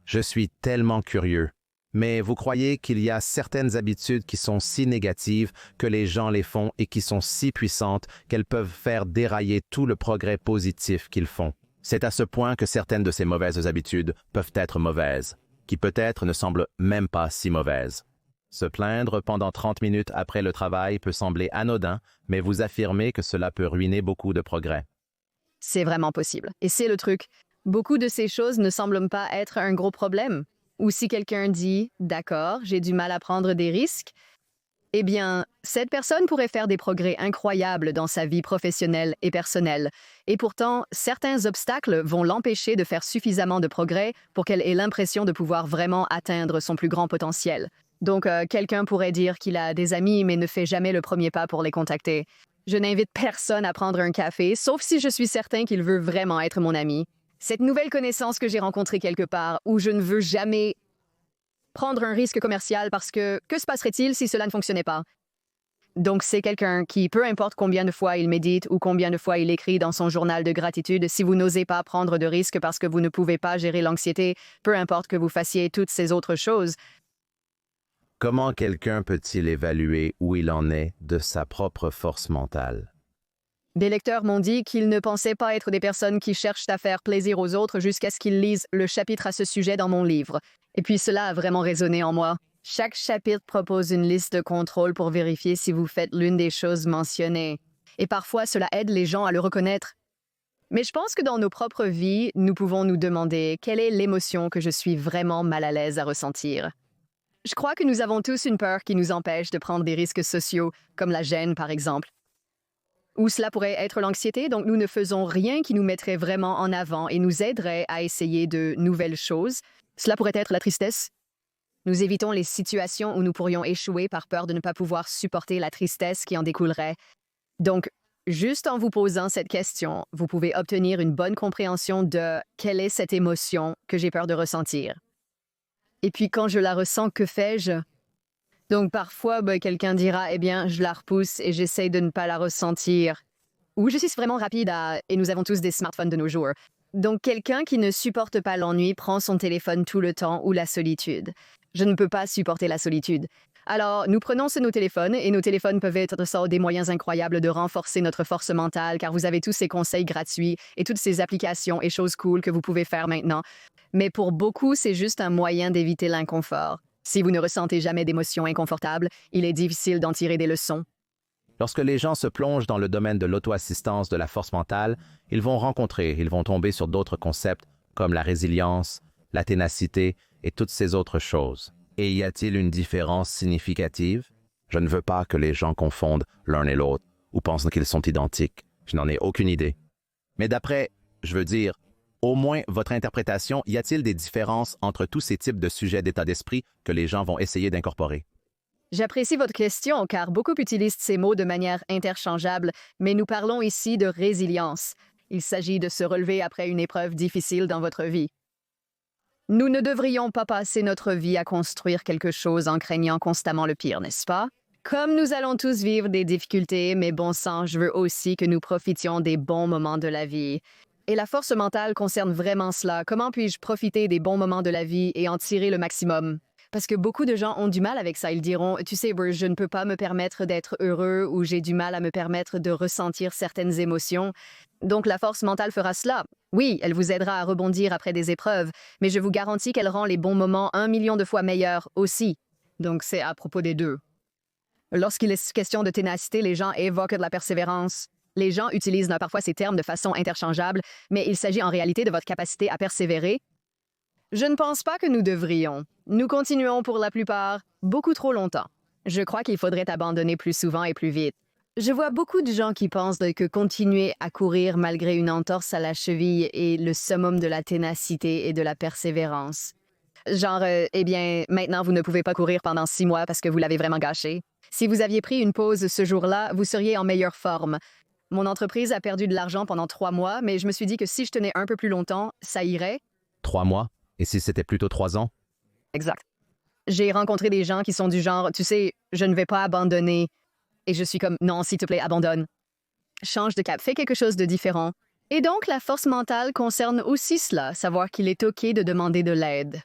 Speaker 3: Je suis tellement curieux, mais vous croyez qu'il y a certaines habitudes qui sont si négatives que les gens les font et qui sont si puissantes qu'elles peuvent faire dérailler tout le progrès positif qu'ils font. C'est à ce point que certaines de ces mauvaises habitudes peuvent être mauvaises, qui peut-être ne semblent même pas si mauvaises. Se plaindre pendant 30 minutes après le travail peut sembler anodin, mais vous affirmez que cela peut ruiner beaucoup de progrès.
Speaker 1: C'est vraiment possible. Et c'est le truc. Beaucoup de ces choses ne semblent pas être un gros problème. Ou si quelqu'un dit « D'accord, j'ai du mal à prendre des risques », eh bien, cette personne pourrait faire des progrès incroyables dans sa vie professionnelle et personnelle. Et pourtant, certains obstacles vont l'empêcher de faire suffisamment de progrès pour qu'elle ait l'impression de pouvoir vraiment atteindre son plus grand potentiel. Donc, quelqu'un pourrait dire qu'il a des amis mais ne fait jamais le premier pas pour les contacter. Je n'invite personne à prendre un café, sauf si je suis certain qu'il veut vraiment être mon ami. Cette nouvelle connaissance que j'ai rencontrée quelque part, où je ne veux jamais prendre un risque commercial parce que se passerait-il si cela ne fonctionnait pas? Donc, c'est quelqu'un qui, peu importe combien de fois il médite ou combien de fois il écrit dans son journal de gratitude, si vous n'osez pas prendre de risques parce que vous ne pouvez pas gérer l'anxiété, peu importe que vous fassiez toutes ces autres choses.
Speaker 3: Comment quelqu'un peut-il évaluer où il en est de sa propre force mentale?
Speaker 1: Des lecteurs m'ont dit qu'ils ne pensaient pas être des personnes qui cherchent à faire plaisir aux autres jusqu'à ce qu'ils lisent le chapitre à ce sujet dans mon livre. Et puis cela a vraiment résonné en moi. Chaque chapitre propose une liste de contrôle pour vérifier si vous faites l'une des choses mentionnées. Et parfois, cela aide les gens à le reconnaître. Mais je pense que dans nos propres vies, nous pouvons nous demander quelle est l'émotion que je suis vraiment mal à l'aise à ressentir. Je crois que nous avons tous une peur qui nous empêche de prendre des risques sociaux, comme la gêne par exemple. Ou cela pourrait être l'anxiété, donc nous ne faisons rien qui nous mettrait vraiment en avant et nous aiderait à essayer de nouvelles choses. Cela pourrait être la tristesse. Nous évitons les situations où nous pourrions échouer par peur de ne pas pouvoir supporter la tristesse qui en découlerait. Donc, juste en vous posant cette question, vous pouvez obtenir une bonne compréhension de quelle est cette émotion que j'ai peur de ressentir. Et puis quand je la ressens, que fais-je? Donc parfois, quelqu'un dira, eh bien, je la repousse et j'essaie de ne pas la ressentir. Ou je suis vraiment rapide et nous avons tous des smartphones de nos jours. Donc quelqu'un qui ne supporte pas l'ennui prend son téléphone tout le temps ou la solitude. Je ne peux pas supporter la solitude. Alors, nous prenons nos téléphones et nos téléphones peuvent être des moyens incroyables de renforcer notre force mentale car vous avez tous ces conseils gratuits et toutes ces applications et choses cool que vous pouvez faire maintenant. Mais pour beaucoup, c'est juste un moyen d'éviter l'inconfort. Si vous ne ressentez jamais d'émotions inconfortables, il est difficile d'en tirer des leçons.
Speaker 3: Lorsque les gens se plongent dans le domaine de l'auto-assistance de la force mentale, ils vont tomber sur d'autres concepts comme la résilience, la ténacité et toutes ces autres choses. Et y a-t-il une différence significative? Je ne veux pas que les gens confondent l'un et l'autre ou pensent qu'ils sont identiques. Je n'en ai aucune idée. Mais d'après, je veux dire, au moins votre interprétation, y a-t-il des différences entre tous ces types de sujets d'état d'esprit que les gens vont essayer d'incorporer?
Speaker 1: J'apprécie votre question car beaucoup utilisent ces mots de manière interchangeable, mais nous parlons ici de résilience. Il s'agit de se relever après une épreuve difficile dans votre vie. Nous ne devrions pas passer notre vie à construire quelque chose en craignant constamment le pire, n'est-ce pas? Comme nous allons tous vivre des difficultés, mais bon sang, je veux aussi que nous profitions des bons moments de la vie. Et la force mentale concerne vraiment cela. Comment puis-je profiter des bons moments de la vie et en tirer le maximum? Parce que beaucoup de gens ont du mal avec ça. Ils diront, tu sais, je ne peux pas me permettre d'être heureux ou j'ai du mal à me permettre de ressentir certaines émotions. Donc la force mentale fera cela. Oui, elle vous aidera à rebondir après des épreuves, mais je vous garantis qu'elle rend les bons moments 1 million de fois meilleurs aussi. Donc c'est à propos des deux. Lorsqu'il est question de ténacité, les gens évoquent de la persévérance. Les gens utilisent parfois ces termes de façon interchangeable, mais il s'agit en réalité de votre capacité à persévérer. Je ne pense pas que nous devrions. Nous continuons pour la plupart beaucoup trop longtemps. Je crois qu'il faudrait abandonner plus souvent et plus vite. Je vois beaucoup de gens qui pensent que continuer à courir malgré une entorse à la cheville est le summum de la ténacité et de la persévérance. Genre, eh bien, maintenant vous ne pouvez pas courir pendant 6 mois parce que vous l'avez vraiment gâché. Si vous aviez pris une pause ce jour-là, vous seriez en meilleure forme. Mon entreprise a perdu de l'argent pendant 3 mois, mais je me suis dit que si je tenais un peu plus longtemps, ça irait.
Speaker 3: 3 mois? Et si c'était plutôt 3 ans?
Speaker 1: Exact. J'ai rencontré des gens qui sont du genre, tu sais, je ne vais pas abandonner. Et je suis comme, non, s'il te plaît, abandonne. Change de cap, fais quelque chose de différent. Et donc, la force mentale concerne aussi cela, savoir qu'il est OK de demander de l'aide.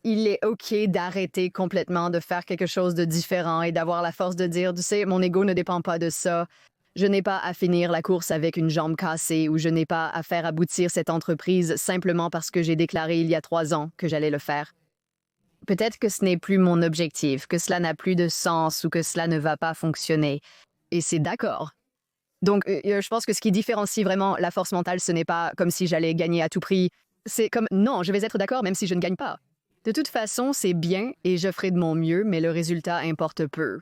Speaker 1: Il est OK d'arrêter complètement de faire quelque chose de différent et d'avoir la force de dire, tu sais, mon ego ne dépend pas de ça. Je n'ai pas à finir la course avec une jambe cassée ou je n'ai pas à faire aboutir cette entreprise simplement parce que j'ai déclaré il y a 3 ans que j'allais le faire. Peut-être que ce n'est plus mon objectif, que cela n'a plus de sens ou que cela ne va pas fonctionner. Et c'est d'accord. Donc, je pense que ce qui différencie vraiment la force mentale, ce n'est pas comme si j'allais gagner à tout prix. C'est comme, non, je vais être d'accord même si je ne gagne pas. De toute façon, c'est bien et je ferai de mon mieux, mais le résultat importe peu.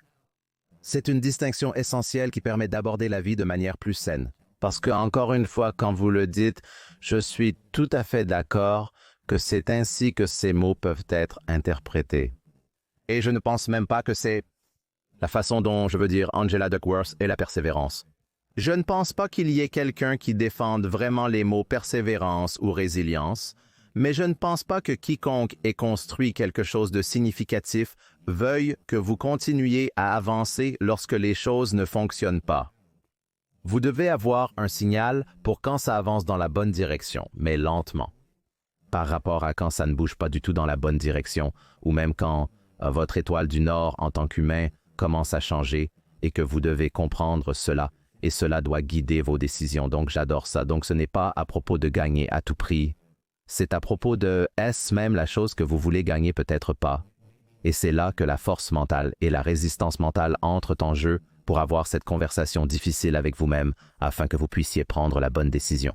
Speaker 3: C'est une distinction essentielle qui permet d'aborder la vie de manière plus saine. Parce que, encore une fois, quand vous le dites, je suis tout à fait d'accord que c'est ainsi que ces mots peuvent être interprétés. Et je ne pense même pas que c'est la façon dont, je veux dire, Angela Duckworth et la persévérance. Je ne pense pas qu'il y ait quelqu'un qui défende vraiment les mots persévérance ou résilience, mais je ne pense pas que quiconque ait construit quelque chose de significatif veuille que vous continuiez à avancer lorsque les choses ne fonctionnent pas. Vous devez avoir un signal pour quand ça avance dans la bonne direction, mais lentement, par rapport à quand ça ne bouge pas du tout dans la bonne direction, ou même quand votre étoile du Nord en tant qu'humain commence à changer et que vous devez comprendre cela, et cela doit guider vos décisions. Donc j'adore ça. Donc ce n'est pas à propos de gagner à tout prix. C'est à propos de est-ce même la chose que vous voulez gagner, peut-être pas. Et c'est là que la force mentale et la résistance mentale entrent en jeu pour avoir cette conversation difficile avec vous-même afin que vous puissiez prendre la bonne décision.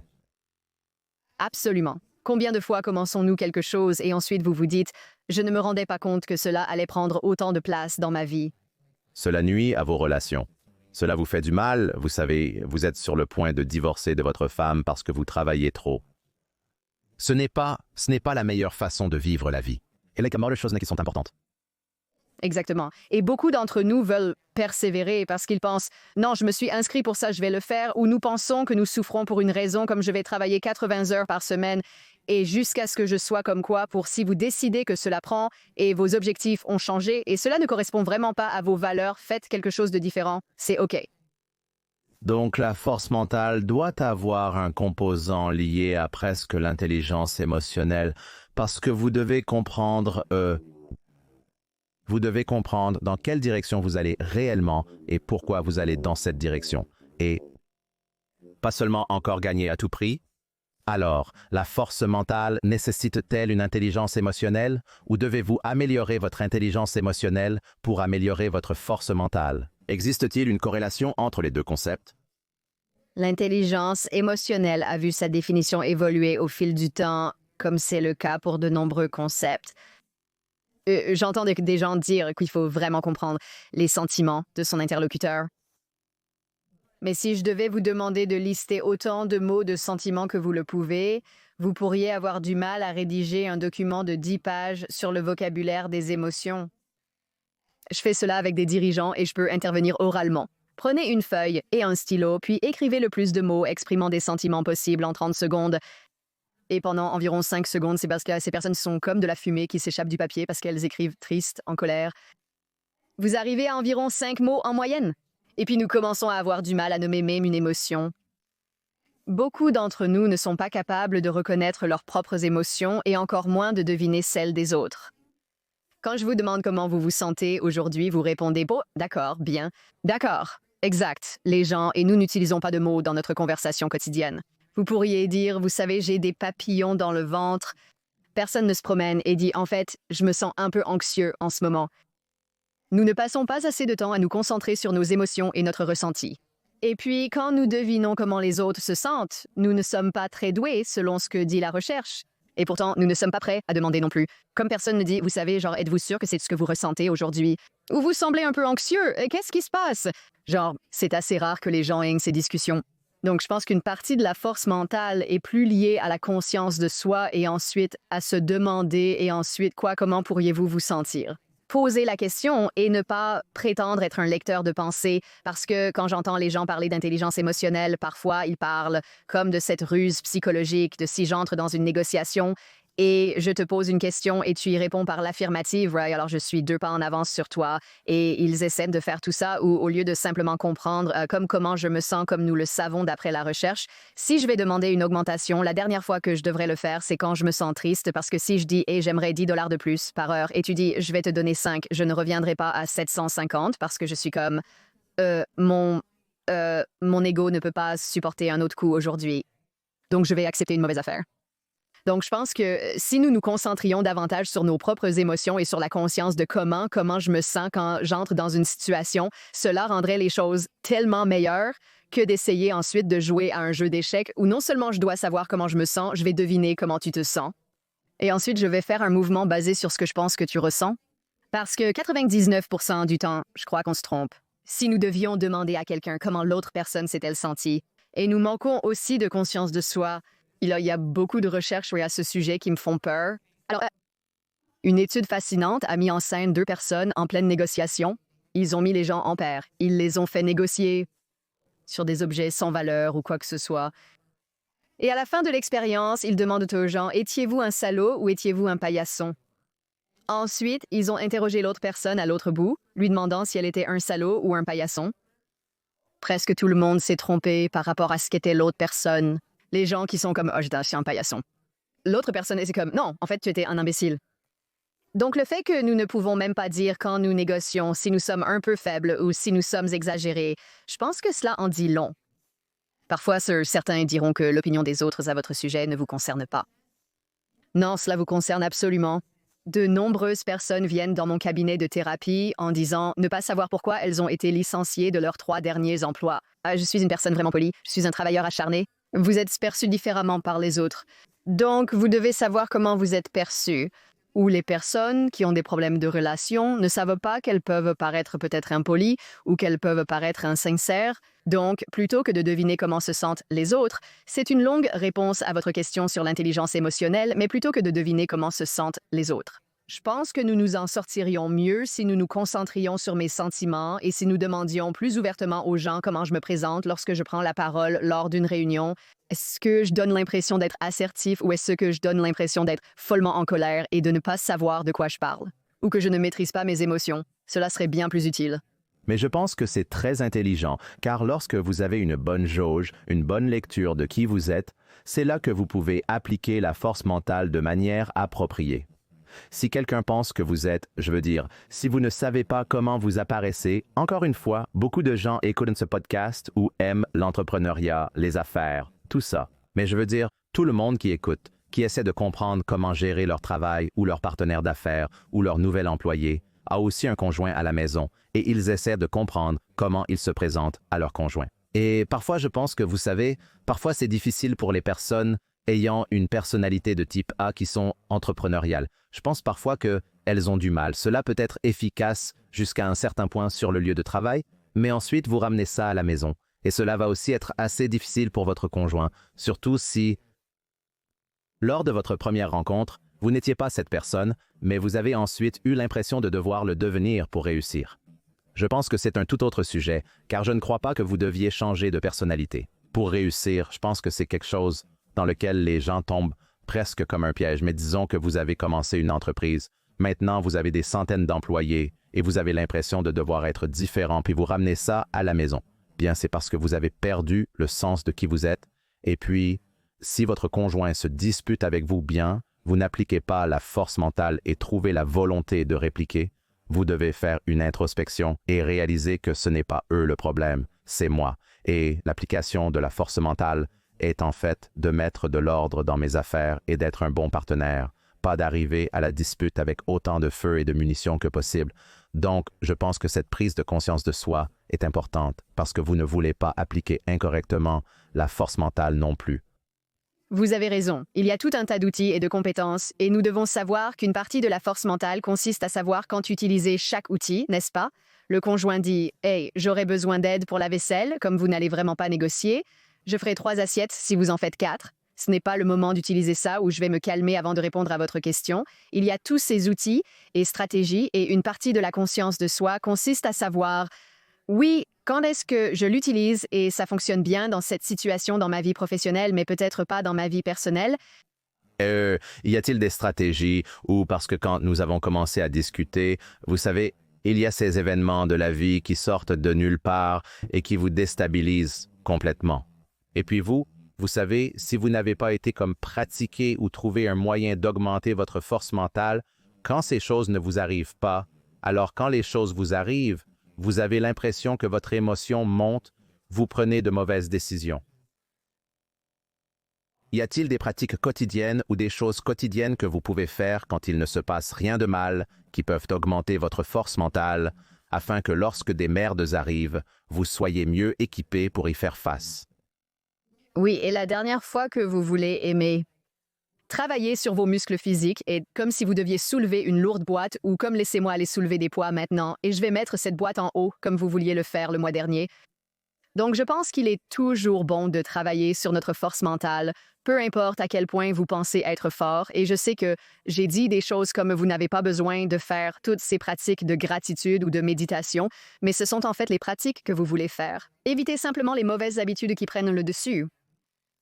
Speaker 1: Absolument. Combien de fois commençons-nous quelque chose et ensuite vous vous dites « Je ne me rendais pas compte que cela allait prendre autant de place dans ma vie. »
Speaker 3: Cela nuit à vos relations. Cela vous fait du mal, vous savez, vous êtes sur le point de divorcer de votre femme parce que vous travaillez trop. Ce n'est pas la meilleure façon de vivre la vie. Et les choses qui sont importantes.
Speaker 1: Exactement. Et beaucoup d'entre nous veulent persévérer parce qu'ils pensent « Non, je me suis inscrit pour ça, je vais le faire » ou nous pensons que nous souffrons pour une raison comme je vais travailler 80 heures par semaine et jusqu'à ce que je sois comme quoi pour si vous décidez que cela prend et vos objectifs ont changé et cela ne correspond vraiment pas à vos valeurs, faites quelque chose de différent, c'est OK.
Speaker 3: Donc la force mentale doit avoir un composant lié à presque l'intelligence émotionnelle parce que vous devez comprendre dans quelle direction vous allez réellement et pourquoi vous allez dans cette direction. Et pas seulement encore gagner à tout prix. Alors, la force mentale nécessite-t-elle une intelligence émotionnelle ou devez-vous améliorer votre intelligence émotionnelle pour améliorer votre force mentale? Existe-t-il une corrélation entre les deux concepts?
Speaker 1: L'intelligence émotionnelle a vu sa définition évoluer au fil du temps, comme c'est le cas pour de nombreux concepts. J'entends des gens dire qu'il faut vraiment comprendre les sentiments de son interlocuteur. Mais si je devais vous demander de lister autant de mots de sentiments que vous le pouvez, vous pourriez avoir du mal à rédiger un document de 10 pages sur le vocabulaire des émotions. Je fais cela avec des dirigeants et je peux intervenir oralement. Prenez une feuille et un stylo, puis écrivez le plus de mots exprimant des sentiments possibles en 30 secondes. Et pendant environ 5 secondes, c'est parce que ces personnes sont comme de la fumée qui s'échappe du papier parce qu'elles écrivent triste, en colère. Vous arrivez à environ 5 mots en moyenne. Et puis nous commençons à avoir du mal à nommer même une émotion. Beaucoup d'entre nous ne sont pas capables de reconnaître leurs propres émotions et encore moins de deviner celles des autres. Quand je vous demande comment vous vous sentez aujourd'hui, vous répondez « Bon, d'accord, bien. D'accord, exact. Les gens et nous n'utilisons pas de mots dans notre conversation quotidienne. Vous pourriez dire « Vous savez, j'ai des papillons dans le ventre. » Personne ne se promène et dit « En fait, je me sens un peu anxieux en ce moment. » Nous ne passons pas assez de temps à nous concentrer sur nos émotions et notre ressenti. Et puis, quand nous devinons comment les autres se sentent, nous ne sommes pas très doués selon ce que dit la recherche. Et pourtant, nous ne sommes pas prêts à demander non plus. Comme personne ne dit, vous savez, genre, êtes-vous sûr que c'est ce que vous ressentez aujourd'hui? Ou vous semblez un peu anxieux, qu'est-ce qui se passe? Genre, c'est assez rare que les gens aient ces discussions. Donc, je pense qu'une partie de la force mentale est plus liée à la conscience de soi et ensuite à se demander et ensuite, comment pourriez-vous vous sentir? Poser la question et ne pas prétendre être un lecteur de pensée, parce que quand j'entends les gens parler d'intelligence émotionnelle, parfois ils parlent comme de cette ruse psychologique de si j'entre dans une négociation et je te pose une question et tu y réponds par l'affirmative, right? Alors je suis 2 pas en avance sur toi et ils essaient de faire tout ça ou au lieu de simplement comprendre comme comment je me sens comme nous le savons d'après la recherche. Si je vais demander une augmentation, la dernière fois que je devrais le faire, c'est quand je me sens triste parce que si je dis hey, j'aimerais $10 de plus par heure et tu dis je vais te donner 5, je ne reviendrai pas à 750 parce que je suis comme mon ego ne peut pas supporter un autre coup aujourd'hui. Donc je vais accepter une mauvaise affaire. Donc, je pense que si nous nous concentrions davantage sur nos propres émotions et sur la conscience de comment je me sens quand j'entre dans une situation, cela rendrait les choses tellement meilleures que d'essayer ensuite de jouer à un jeu d'échecs où non seulement je dois savoir comment je me sens, je vais deviner comment tu te sens. Et ensuite, je vais faire un mouvement basé sur ce que je pense que tu ressens. Parce que 99% du temps, je crois qu'on se trompe. Si nous devions demander à quelqu'un comment l'autre personne s'est-elle sentie, et nous manquons aussi de conscience de soi, il y a beaucoup de recherches à ce sujet qui me font peur. Alors, une étude fascinante a mis en scène 2 personnes en pleine négociation. Ils ont mis les gens en paire. Ils les ont fait négocier sur des objets sans valeur ou quoi que ce soit. Et à la fin de l'expérience, ils demandent aux gens « Étiez-vous un salaud ou étiez-vous un paillasson ?» Ensuite, ils ont interrogé l'autre personne à l'autre bout, lui demandant si elle était un salaud ou un paillasson. Presque tout le monde s'est trompé par rapport à ce qu'était l'autre personne. Les gens qui sont comme « Oh, je suis un paillasson ». L'autre personne, c'est comme « Non, en fait, tu étais un imbécile ». Donc, le fait que nous ne pouvons même pas dire quand nous négocions si nous sommes un peu faibles ou si nous sommes exagérés, je pense que cela en dit long. Parfois, certains diront que l'opinion des autres à votre sujet ne vous concerne pas. Non, cela vous concerne absolument. De nombreuses personnes viennent dans mon cabinet de thérapie en disant ne pas savoir pourquoi elles ont été licenciées de leurs 3 derniers emplois. Ah, je suis une personne vraiment polie, je suis un travailleur acharné. Vous êtes perçu différemment par les autres. Donc, vous devez savoir comment vous êtes perçu. Ou les personnes qui ont des problèmes de relation ne savent pas qu'elles peuvent paraître peut-être impolies ou qu'elles peuvent paraître insincères. Donc, plutôt que de deviner comment se sentent les autres, c'est une longue réponse à votre question sur l'intelligence émotionnelle, mais plutôt que de deviner comment se sentent les autres. Je pense que nous nous en sortirions mieux si nous nous concentrions sur mes sentiments et si nous demandions plus ouvertement aux gens comment je me présente lorsque je prends la parole lors d'une réunion. Est-ce que je donne l'impression d'être assertif ou est-ce que je donne l'impression d'être follement en colère et de ne pas savoir de quoi je parle? Ou que je ne maîtrise pas mes émotions? Cela serait bien plus utile.
Speaker 3: Mais je pense que c'est très intelligent, car lorsque vous avez une bonne jauge, une bonne lecture de qui vous êtes, c'est là que vous pouvez appliquer la force mentale de manière appropriée. Si quelqu'un pense que vous êtes, je veux dire, si vous ne savez pas comment vous apparaissez, encore une fois, beaucoup de gens écoutent ce podcast ou aiment l'entrepreneuriat, les affaires, tout ça. Mais je veux dire, tout le monde qui écoute, qui essaie de comprendre comment gérer leur travail ou leur partenaire d'affaires ou leur nouvel employé, a aussi un conjoint à la maison et ils essaient de comprendre comment ils se présentent à leur conjoint. Et parfois, je pense que vous savez, parfois c'est difficile pour les personnes ayant une personnalité de type A qui sont entrepreneuriales. Je pense parfois que elles ont du mal. Cela peut être efficace jusqu'à un certain point sur le lieu de travail, mais ensuite vous ramenez ça à la maison. Et cela va aussi être assez difficile pour votre conjoint, surtout si, lors de votre première rencontre, vous n'étiez pas cette personne, mais vous avez ensuite eu l'impression de devoir le devenir pour réussir. Je pense que c'est un tout autre sujet, car je ne crois pas que vous deviez changer de personnalité. Pour réussir, je pense que c'est quelque chose dans lequel les gens tombent presque comme un piège, mais disons que vous avez commencé une entreprise. Maintenant, vous avez des centaines d'employés et vous avez l'impression de devoir être différent, puis vous ramenez ça à la maison. Bien, c'est parce que vous avez perdu le sens de qui vous êtes. Et puis, si votre conjoint se dispute avec vous bien, vous n'appliquez pas la force mentale et trouvez la volonté de répliquer, vous devez faire une introspection et réaliser que ce n'est pas eux le problème, c'est moi. Et l'application de la force mentale est en fait de mettre de l'ordre dans mes affaires et d'être un bon partenaire, pas d'arriver à la dispute avec autant de feu et de munitions que possible. Donc, je pense que cette prise de conscience de soi est importante parce que vous ne voulez pas appliquer incorrectement la force mentale non plus.
Speaker 1: Vous avez raison. Il y a tout un tas d'outils et de compétences, et nous devons savoir qu'une partie de la force mentale consiste à savoir quand utiliser chaque outil, n'est-ce pas? Le conjoint dit « Hey, j'aurais besoin d'aide pour la vaisselle, comme vous n'allez vraiment pas négocier. Je ferai 3 assiettes si vous en faites 4. Ce n'est pas le moment d'utiliser ça où je vais me calmer avant de répondre à votre question. Il y a tous ces outils et stratégies, et une partie de la conscience de soi consiste à savoir « Oui, quand est-ce que je l'utilise et ça fonctionne bien dans cette situation dans ma vie professionnelle, mais peut-être pas dans ma vie personnelle? »
Speaker 3: Y a-t-il des stratégies ou parce que quand nous avons commencé à discuter, vous savez, il y a ces événements de la vie qui sortent de nulle part et qui vous déstabilisent complètement. Et puis vous savez, si vous n'avez pas été comme pratiquer ou trouver un moyen d'augmenter votre force mentale, quand ces choses ne vous arrivent pas, alors quand les choses vous arrivent, vous avez l'impression que votre émotion monte, vous prenez de mauvaises décisions. Y a-t-il des pratiques quotidiennes ou des choses quotidiennes que vous pouvez faire quand il ne se passe rien de mal, qui peuvent augmenter votre force mentale, afin que lorsque des merdes arrivent, vous soyez mieux équipé pour y faire face?
Speaker 1: Oui, et la dernière fois que vous voulez aimer, travaillez sur vos muscles physiques et comme si vous deviez soulever une lourde boîte ou comme laissez-moi aller soulever des poids maintenant et je vais mettre cette boîte en haut comme vous vouliez le faire le mois dernier. Donc, je pense qu'il est toujours bon de travailler sur notre force mentale, peu importe à quel point vous pensez être fort. Et je sais que j'ai dit des choses comme vous n'avez pas besoin de faire toutes ces pratiques de gratitude ou de méditation, mais ce sont en fait les pratiques que vous voulez faire. Évitez simplement les mauvaises habitudes qui prennent le dessus.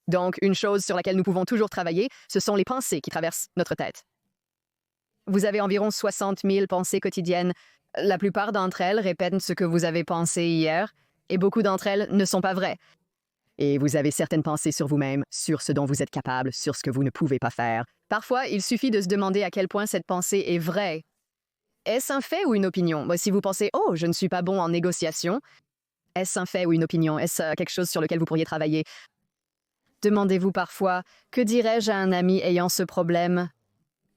Speaker 1: Donc, une chose sur laquelle nous pouvons toujours travailler, ce sont les pensées qui traversent notre tête. Vous avez environ 60 000 pensées quotidiennes. La plupart d'entre elles répètent ce que vous avez pensé hier, et beaucoup d'entre elles ne sont pas vraies. Et vous avez certaines pensées sur vous-même, sur ce dont vous êtes capable, sur ce que vous ne pouvez pas faire. Parfois, il suffit de se demander à quel point cette pensée est vraie. Est-ce un fait ou une opinion? Si vous pensez « Oh, je ne suis pas bon en négociation », est-ce un fait ou une opinion? Est-ce quelque chose sur lequel vous pourriez travailler? Demandez-vous parfois « Que dirais-je à un ami ayant ce problème ?»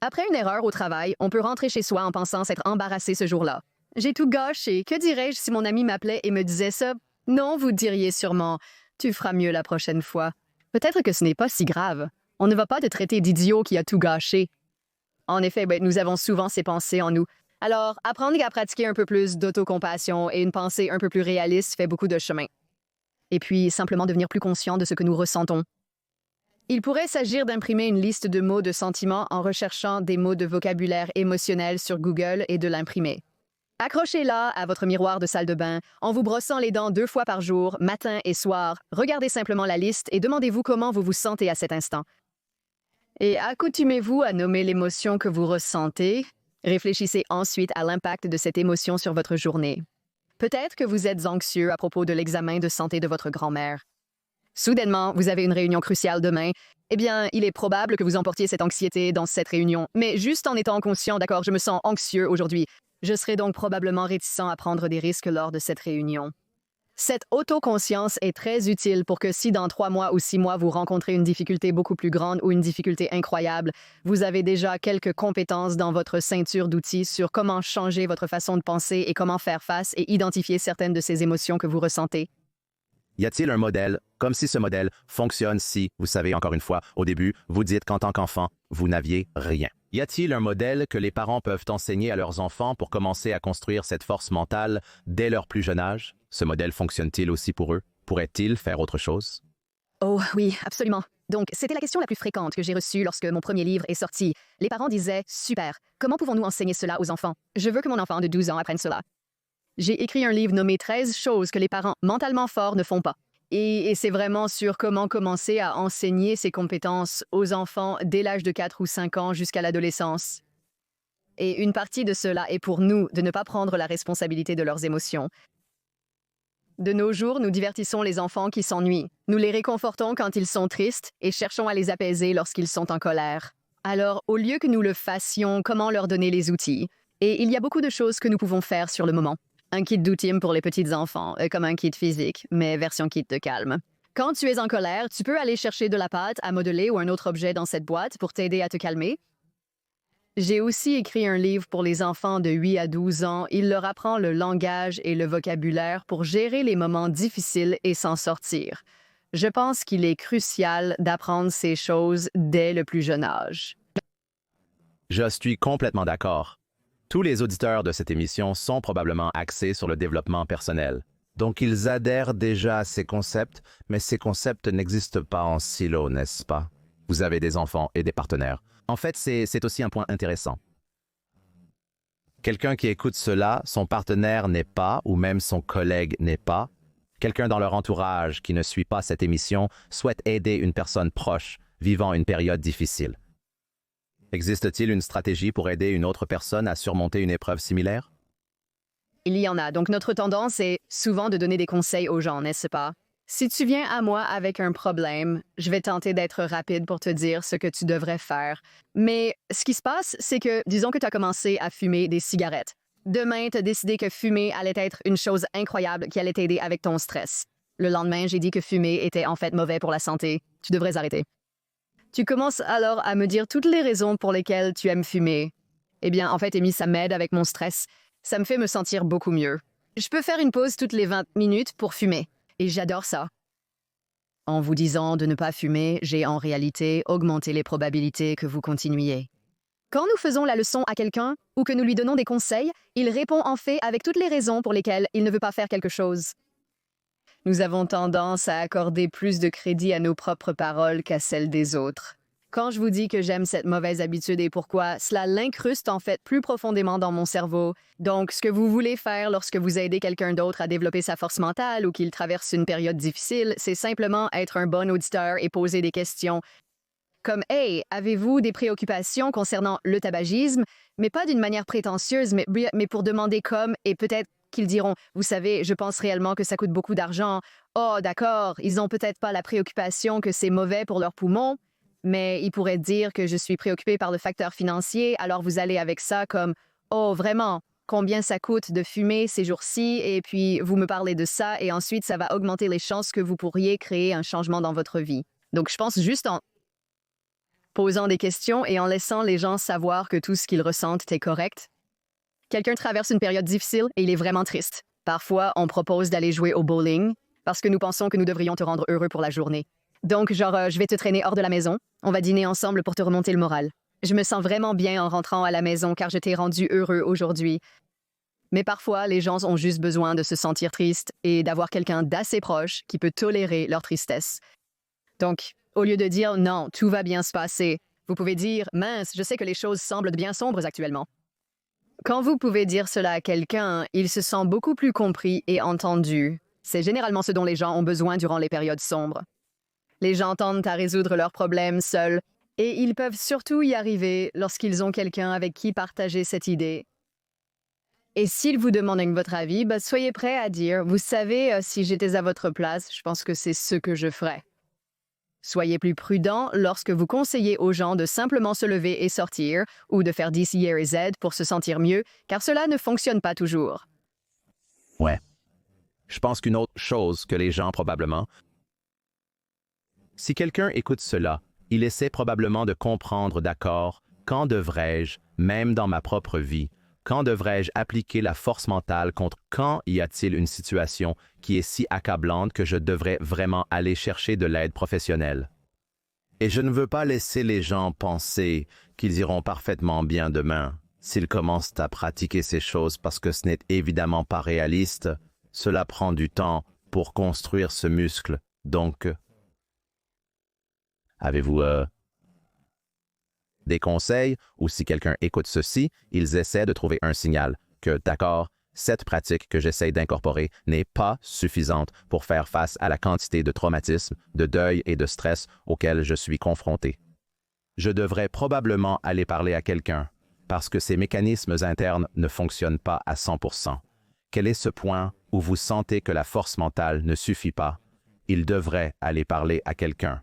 Speaker 1: Après une erreur au travail, on peut rentrer chez soi en pensant s'être embarrassé ce jour-là. « J'ai tout gâché. Que dirais-je si mon ami m'appelait et me disait ça? » Non, vous diriez sûrement « Tu feras mieux la prochaine fois. » Peut-être que ce n'est pas si grave. On ne va pas te traiter d'idiot qui a tout gâché. En effet, nous avons souvent ces pensées en nous. Alors, apprendre à pratiquer un peu plus d'autocompassion et une pensée un peu plus réaliste fait beaucoup de chemin. Et puis, simplement devenir plus conscient de ce que nous ressentons. Il pourrait s'agir d'imprimer une liste de mots de sentiments en recherchant des mots de vocabulaire émotionnel sur Google et de l'imprimer. Accrochez-la à votre miroir de salle de bain en vous brossant les dents 2 fois par jour, matin et soir. Regardez simplement la liste et demandez-vous comment vous vous sentez à cet instant. Et accoutumez-vous à nommer l'émotion que vous ressentez. Réfléchissez ensuite à l'impact de cette émotion sur votre journée. Peut-être que vous êtes anxieux à propos de l'examen de santé de votre grand-mère. Soudainement, vous avez une réunion cruciale demain. Eh bien, il est probable que vous emportiez cette anxiété dans cette réunion. Mais juste en étant conscient, d'accord, je me sens anxieux aujourd'hui. Je serai donc probablement réticent à prendre des risques lors de cette réunion. Cette autoconscience est très utile pour que si dans 3 mois ou 6 mois vous rencontrez une difficulté beaucoup plus grande ou une difficulté incroyable, vous avez déjà quelques compétences dans votre ceinture d'outils sur comment changer votre façon de penser et comment faire face et identifier certaines de ces émotions que vous ressentez.
Speaker 3: Y a-t-il un modèle, comme si ce modèle fonctionne si, vous savez encore une fois, au début, vous dites qu'en tant qu'enfant, vous n'aviez rien? Y a-t-il un modèle que les parents peuvent enseigner à leurs enfants pour commencer à construire cette force mentale dès leur plus jeune âge? Ce modèle fonctionne-t-il aussi pour eux? Pourrait-il faire autre chose?
Speaker 1: Oh oui, absolument. Donc, c'était la question la plus fréquente que j'ai reçue lorsque mon premier livre est sorti. Les parents disaient « Super, comment pouvons-nous enseigner cela aux enfants? Je veux que mon enfant de 12 ans apprenne cela. » J'ai écrit un livre nommé « 13 choses que les parents mentalement forts ne font pas ». Et c'est vraiment sur comment commencer à enseigner ces compétences aux enfants dès l'âge de 4 ou 5 ans jusqu'à l'adolescence. Et une partie de cela est pour nous de ne pas prendre la responsabilité de leurs émotions. De nos jours, nous divertissons les enfants qui s'ennuient. Nous les réconfortons quand ils sont tristes et cherchons à les apaiser lorsqu'ils sont en colère. Alors, au lieu que nous le fassions, comment leur donner les outils? Et il y a beaucoup de choses que nous pouvons faire sur le moment. Un kit d'outils pour les petits enfants, comme un kit physique, mais version kit de calme. Quand tu es en colère, tu peux aller chercher de la pâte à modeler ou un autre objet dans cette boîte pour t'aider à te calmer. J'ai aussi écrit un livre pour les enfants de 8 à 12 ans. Il leur apprend le langage et le vocabulaire pour gérer les moments difficiles et s'en sortir. Je pense qu'il est crucial d'apprendre ces choses dès le plus jeune âge.
Speaker 3: Je suis complètement d'accord. Tous les auditeurs de cette émission sont probablement axés sur le développement personnel. Donc ils adhèrent déjà à ces concepts, mais ces concepts n'existent pas en silo, n'est-ce pas? Vous avez des enfants et des partenaires. En fait, c'est aussi un point intéressant. Quelqu'un qui écoute cela, son partenaire n'est pas, ou même son collègue n'est pas. Quelqu'un dans leur entourage qui ne suit pas cette émission souhaite aider une personne proche vivant une période difficile. Existe-t-il une stratégie pour aider une autre personne à surmonter une épreuve similaire?
Speaker 1: Il y en a. Donc notre tendance est souvent de donner des conseils aux gens, n'est-ce pas? Si tu viens à moi avec un problème, je vais tenter d'être rapide pour te dire ce que tu devrais faire. Mais ce qui se passe, c'est que, disons que tu as commencé à fumer des cigarettes. Demain, tu as décidé que fumer allait être une chose incroyable qui allait t'aider avec ton stress. Le lendemain, j'ai dit que fumer était en fait mauvais pour la santé. Tu devrais arrêter. Tu commences alors à me dire toutes les raisons pour lesquelles tu aimes fumer. Eh bien, en fait, Amy, ça m'aide avec mon stress. Ça me fait me sentir beaucoup mieux. Je peux faire une pause toutes les 20 minutes pour fumer. Et j'adore ça. En vous disant de ne pas fumer, j'ai en réalité augmenté les probabilités que vous continuiez. Quand nous faisons la leçon à quelqu'un ou que nous lui donnons des conseils, il répond en fait avec toutes les raisons pour lesquelles il ne veut pas faire quelque chose. Nous avons tendance à accorder plus de crédit à nos propres paroles qu'à celles des autres. Quand je vous dis que j'aime cette mauvaise habitude et pourquoi, cela l'incruste en fait plus profondément dans mon cerveau. Donc, ce que vous voulez faire lorsque vous aidez quelqu'un d'autre à développer sa force mentale ou qu'il traverse une période difficile, c'est simplement être un bon auditeur et poser des questions. Comme « Hey, avez-vous des préoccupations concernant le tabagisme? » Mais pas d'une manière prétentieuse, mais pour demander comme, et peut-être qu'ils diront « Vous savez, je pense réellement que ça coûte beaucoup d'argent. Oh, d'accord, ils n'ont peut-être pas la préoccupation que c'est mauvais pour leurs poumons. » Mais ils pourraient dire que je suis préoccupée par le facteur financier, alors vous allez avec ça comme « Oh, vraiment, combien ça coûte de fumer ces jours-ci? » Et puis vous me parlez de ça et ensuite ça va augmenter les chances que vous pourriez créer un changement dans votre vie. Donc je pense juste en posant des questions et en laissant les gens savoir que tout ce qu'ils ressentent est correct. Quelqu'un traverse une période difficile et il est vraiment triste. Parfois, on propose d'aller jouer au bowling parce que nous pensons que nous devrions te rendre heureux pour la journée. Donc, je vais te traîner hors de la maison. On va dîner ensemble pour te remonter le moral. Je me sens vraiment bien en rentrant à la maison car je t'ai rendu heureux aujourd'hui. Mais parfois, les gens ont juste besoin de se sentir tristes et d'avoir quelqu'un d'assez proche qui peut tolérer leur tristesse. Donc, au lieu de dire « Non, tout va bien se passer », vous pouvez dire « Mince, je sais que les choses semblent bien sombres actuellement ». Quand vous pouvez dire cela à quelqu'un, il se sent beaucoup plus compris et entendu. C'est généralement ce dont les gens ont besoin durant les périodes sombres. Les gens tendent à résoudre leurs problèmes seuls, et ils peuvent surtout y arriver lorsqu'ils ont quelqu'un avec qui partager cette idée. Et s'ils vous demandent votre avis, soyez prêts à dire « Vous savez, si j'étais à votre place, je pense que c'est ce que je ferais ». Soyez plus prudent lorsque vous conseillez aux gens de simplement se lever et sortir, ou de faire DC, Y et Z pour se sentir mieux, car cela ne fonctionne pas toujours.
Speaker 3: Ouais. Je pense qu'une autre chose que les gens probablement... Si quelqu'un écoute cela, il essaie probablement de comprendre d'accord, quand devrais-je, même dans ma propre vie, quand devrais-je appliquer la force mentale contre quand y a-t-il une situation qui est si accablante que je devrais vraiment aller chercher de l'aide professionnelle? Et je ne veux pas laisser les gens penser qu'ils iront parfaitement bien demain. S'ils commencent à pratiquer ces choses parce que ce n'est évidemment pas réaliste, cela prend du temps pour construire ce muscle. Donc, avez-vous des conseils ou si quelqu'un écoute ceci, ils essaient de trouver un signal que, d'accord, cette pratique que j'essaie d'incorporer n'est pas suffisante pour faire face à la quantité de traumatismes, de deuil et de stress auxquels je suis confronté. Je devrais probablement aller parler à quelqu'un parce que ces mécanismes internes ne fonctionnent pas à 100%. Quel est ce point où vous sentez que la force mentale ne suffit pas? Il devrait aller parler à quelqu'un.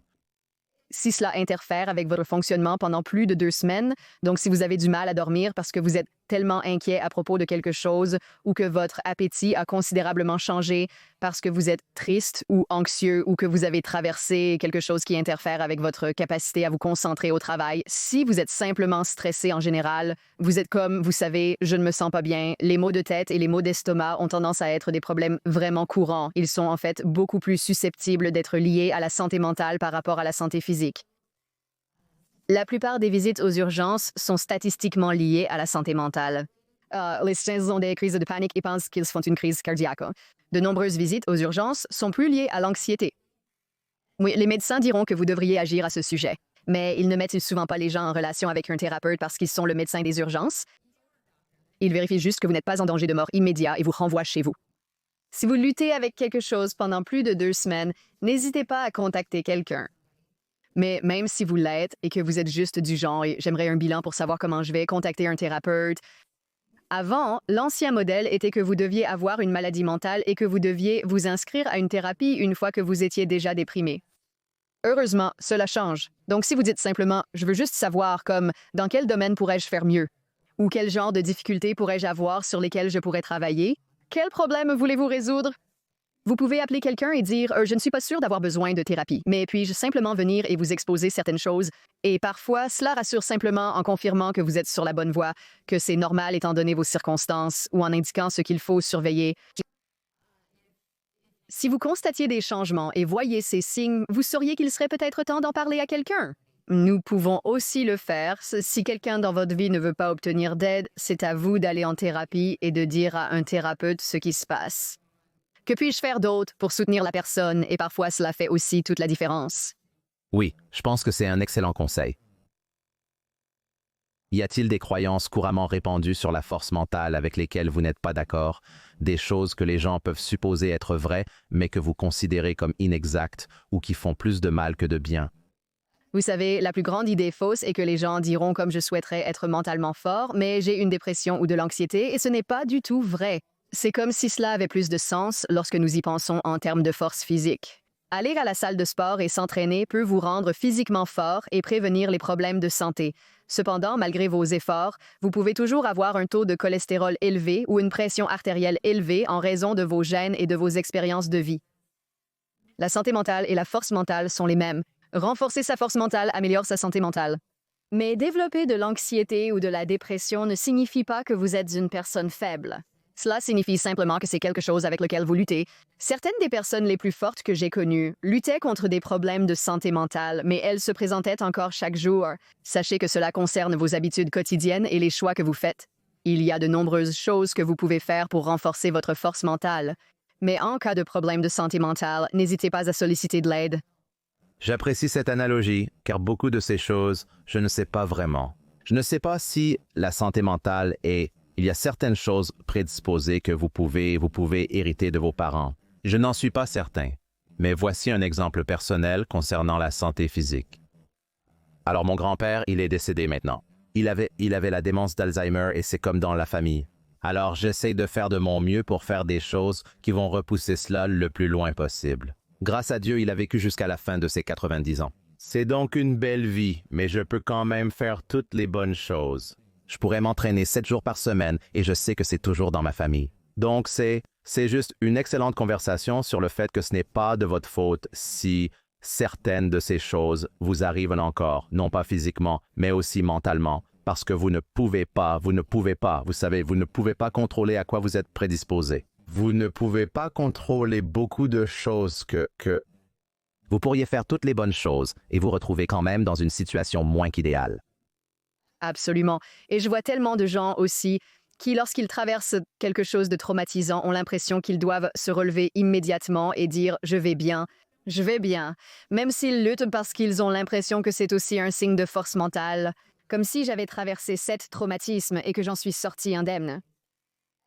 Speaker 1: Si cela interfère avec votre fonctionnement pendant plus de 2 semaines, donc si vous avez du mal à dormir parce que vous êtes tellement inquiet à propos de quelque chose ou que votre appétit a considérablement changé parce que vous êtes triste ou anxieux ou que vous avez traversé quelque chose qui interfère avec votre capacité à vous concentrer au travail, si vous êtes simplement stressé en général, vous êtes comme, vous savez, je ne me sens pas bien, les maux de tête et les maux d'estomac ont tendance à être des problèmes vraiment courants. Ils sont en fait beaucoup plus susceptibles d'être liés à la santé mentale par rapport à la santé physique. La plupart des visites aux urgences sont statistiquement liées à la santé mentale. Les patients ont des crises de panique et pensent qu'ils font une crise cardiaque. De nombreuses visites aux urgences sont plus liées à l'anxiété. Oui, les médecins diront que vous devriez agir à ce sujet, mais ils ne mettent souvent pas les gens en relation avec un thérapeute parce qu'ils sont le médecin des urgences. Ils vérifient juste que vous n'êtes pas en danger de mort immédiat et vous renvoient chez vous. Si vous luttez avec quelque chose pendant plus de 2 semaines, n'hésitez pas à contacter quelqu'un. Mais même si vous l'êtes et que vous êtes juste du genre « j'aimerais un bilan pour savoir comment je vais contacter un thérapeute », avant, l'ancien modèle était que vous deviez avoir une maladie mentale et que vous deviez vous inscrire à une thérapie une fois que vous étiez déjà déprimé. Heureusement, cela change. Donc si vous dites simplement « je veux juste savoir comme dans quel domaine pourrais-je faire mieux » ou « quel genre de difficultés pourrais-je avoir sur lesquelles je pourrais travailler », quel problème voulez-vous résoudre? Vous pouvez appeler quelqu'un et dire « je ne suis pas sûr d'avoir besoin de thérapie, mais puis-je simplement venir et vous exposer certaines choses ?» Et parfois, cela rassure simplement en confirmant que vous êtes sur la bonne voie, que c'est normal étant donné vos circonstances ou en indiquant ce qu'il faut surveiller. Si vous constatiez des changements et voyez ces signes, vous sauriez qu'il serait peut-être temps d'en parler à quelqu'un. Nous pouvons aussi le faire. Si quelqu'un dans votre vie ne veut pas obtenir d'aide, c'est à vous d'aller en thérapie et de dire à un thérapeute ce qui se passe. Que puis-je faire d'autre pour soutenir la personne et parfois cela fait aussi toute la différence?
Speaker 3: Oui, je pense que c'est un excellent conseil. Y a-t-il des croyances couramment répandues sur la force mentale avec lesquelles vous n'êtes pas d'accord, des choses que les gens peuvent supposer être vraies, mais que vous considérez comme inexactes ou qui font plus de mal que de bien?
Speaker 1: Vous savez, la plus grande idée fausse est que les gens diront comme je souhaiterais être mentalement fort, mais j'ai une dépression ou de l'anxiété et ce n'est pas du tout vrai. C'est comme si cela avait plus de sens lorsque nous y pensons en termes de force physique. Aller à la salle de sport et s'entraîner peut vous rendre physiquement fort et prévenir les problèmes de santé. Cependant, malgré vos efforts, vous pouvez toujours avoir un taux de cholestérol élevé ou une pression artérielle élevée en raison de vos gènes et de vos expériences de vie. La santé mentale et la force mentale sont les mêmes. Renforcer sa force mentale améliore sa santé mentale. Mais développer de l'anxiété ou de la dépression ne signifie pas que vous êtes une personne faible. Cela signifie simplement que c'est quelque chose avec lequel vous luttez. Certaines des personnes les plus fortes que j'ai connues luttaient contre des problèmes de santé mentale, mais elles se présentaient encore chaque jour. Sachez que cela concerne vos habitudes quotidiennes et les choix que vous faites. Il y a de nombreuses choses que vous pouvez faire pour renforcer votre force mentale. Mais en cas de problème de santé mentale, n'hésitez pas à solliciter de l'aide.
Speaker 3: J'apprécie cette analogie, car beaucoup de ces choses, je ne sais pas vraiment. Je ne sais pas si la santé mentale est... Il y a certaines choses prédisposées que vous pouvez hériter de vos parents. Je n'en suis pas certain, mais voici un exemple personnel concernant la santé physique. Alors mon grand-père, il est décédé maintenant. Il avait la démence d'Alzheimer et c'est comme dans la famille. Alors j'essaie de faire de mon mieux pour faire des choses qui vont repousser cela le plus loin possible. Grâce à Dieu, il a vécu jusqu'à la fin de ses 90 ans. C'est donc une belle vie, mais je peux quand même faire toutes les bonnes choses. Je pourrais m'entraîner 7 jours par semaine et je sais que c'est toujours dans ma famille. Donc c'est juste une excellente conversation sur le fait que ce n'est pas de votre faute si certaines de ces choses vous arrivent encore, non pas physiquement, mais aussi mentalement, parce que vous ne pouvez pas, vous savez, vous ne pouvez pas contrôler à quoi vous êtes prédisposé. Vous ne pouvez pas contrôler beaucoup de choses Vous pourriez faire toutes les bonnes choses et vous retrouver quand même dans une situation moins qu'idéale.
Speaker 1: Absolument. Et je vois tellement de gens aussi qui, lorsqu'ils traversent quelque chose de traumatisant, ont l'impression qu'ils doivent se relever immédiatement et dire « je vais bien ». Je vais bien, même s'ils luttent parce qu'ils ont l'impression que c'est aussi un signe de force mentale, comme si j'avais traversé 7 traumatismes et que j'en suis sortie indemne.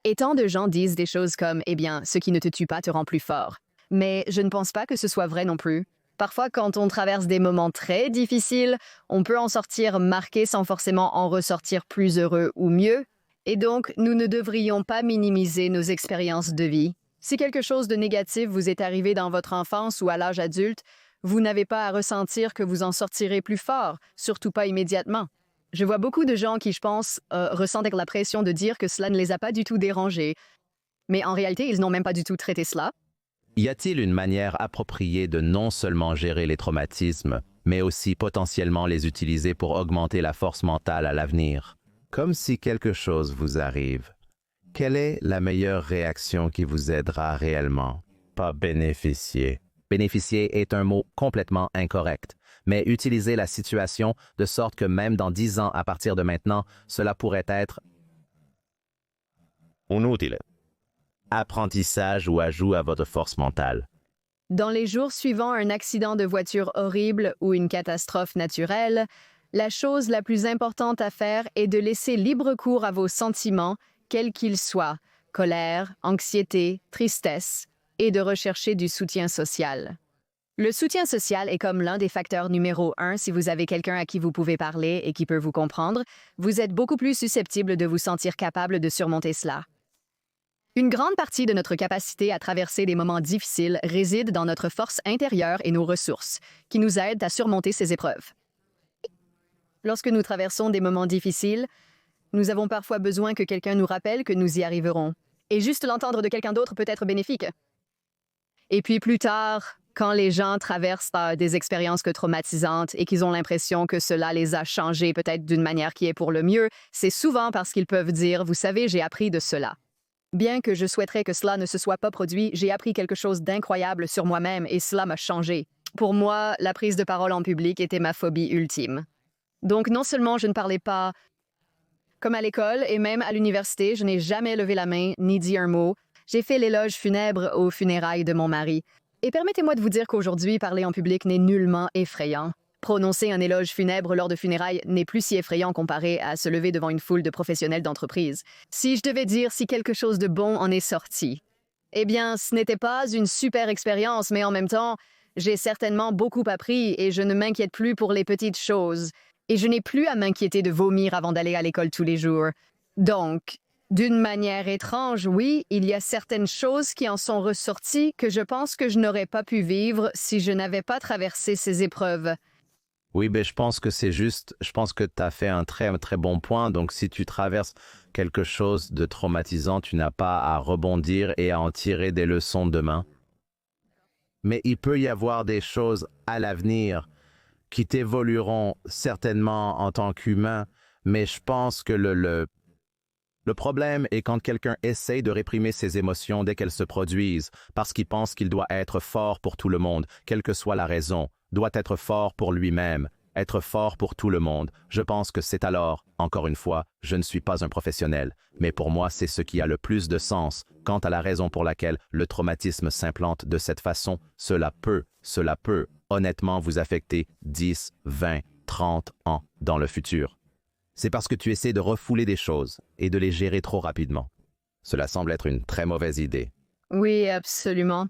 Speaker 1: Et tant de gens disent des choses comme « eh bien, ce qui ne te tue pas te rend plus fort ». Mais je ne pense pas que ce soit vrai non plus. Parfois, quand on traverse des moments très difficiles, on peut en sortir marqué sans forcément en ressortir plus heureux ou mieux. Et donc, nous ne devrions pas minimiser nos expériences de vie. Si quelque chose de négatif vous est arrivé dans votre enfance ou à l'âge adulte, vous n'avez pas à ressentir que vous en sortirez plus fort, surtout pas immédiatement. Je vois beaucoup de gens qui, je pense, ressentent la pression de dire que cela ne les a pas du tout dérangés. Mais en réalité, ils n'ont même pas du tout traité cela.
Speaker 3: Y a-t-il une manière appropriée de non seulement gérer les traumatismes, mais aussi potentiellement les utiliser pour augmenter la force mentale à l'avenir? Comme si quelque chose vous arrive, quelle est la meilleure réaction qui vous aidera réellement? Pas bénéficier. Bénéficier est un mot complètement incorrect, mais utiliser la situation de sorte que même dans 10 ans à partir de maintenant, cela pourrait être inutile. Apprentissage ou ajout à votre force mentale.
Speaker 1: Dans les jours suivant un accident de voiture horrible ou une catastrophe naturelle, la chose la plus importante à faire est de laisser libre cours à vos sentiments, quels qu'ils soient, colère, anxiété, tristesse, et de rechercher du soutien social. Le soutien social est comme l'un des facteurs numéro 1 si vous avez quelqu'un à qui vous pouvez parler et qui peut vous comprendre. Vous êtes beaucoup plus susceptible de vous sentir capable de surmonter cela. Une grande partie de notre capacité à traverser des moments difficiles réside dans notre force intérieure et nos ressources, qui nous aident à surmonter ces épreuves. Lorsque nous traversons des moments difficiles, nous avons parfois besoin que quelqu'un nous rappelle que nous y arriverons. Et juste l'entendre de quelqu'un d'autre peut être bénéfique. Et puis plus tard, quand les gens traversent des expériences traumatisantes et qu'ils ont l'impression que cela les a changés peut-être d'une manière qui est pour le mieux, c'est souvent parce qu'ils peuvent dire « Vous savez, j'ai appris de cela ». Bien que je souhaiterais que cela ne se soit pas produit, j'ai appris quelque chose d'incroyable sur moi-même et cela m'a changé. Pour moi, la prise de parole en public était ma phobie ultime. Donc non seulement je ne parlais pas comme à l'école et même à l'université, je n'ai jamais levé la main ni dit un mot. J'ai fait l'éloge funèbre aux funérailles de mon mari. Et permettez-moi de vous dire qu'aujourd'hui, parler en public n'est nullement effrayant. Prononcer un éloge funèbre lors de funérailles n'est plus si effrayant comparé à se lever devant une foule de professionnels d'entreprise. Si je devais dire si quelque chose de bon en est sorti, eh bien, ce n'était pas une super expérience, mais en même temps, j'ai certainement beaucoup appris et je ne m'inquiète plus pour les petites choses. Et je n'ai plus à m'inquiéter de vomir avant d'aller à l'école tous les jours. Donc, d'une manière étrange, oui, il y a certaines choses qui en sont ressorties que je pense que je n'aurais pas pu vivre si je n'avais pas traversé ces épreuves.
Speaker 3: Oui, mais je pense que c'est juste, je pense que tu as fait un très bon point. Donc, si tu traverses quelque chose de traumatisant, tu n'as pas à rebondir et à en tirer des leçons demain. Mais il peut y avoir des choses à l'avenir qui t'évolueront certainement en tant qu'humain, mais je pense que le problème est quand quelqu'un essaye de réprimer ses émotions dès qu'elles se produisent, parce qu'il pense qu'il doit être fort pour tout le monde, quelle que soit la raison, doit être fort pour lui-même, être fort pour tout le monde. Je pense que c'est alors, encore une fois, je ne suis pas un professionnel, mais pour moi c'est ce qui a le plus de sens. Quant à la raison pour laquelle le traumatisme s'implante de cette façon, cela peut, honnêtement vous affecter 10, 20, 30 ans dans le futur. C'est parce que tu essaies de refouler des choses et de les gérer trop rapidement. Cela semble être une très mauvaise idée.
Speaker 1: Oui, absolument.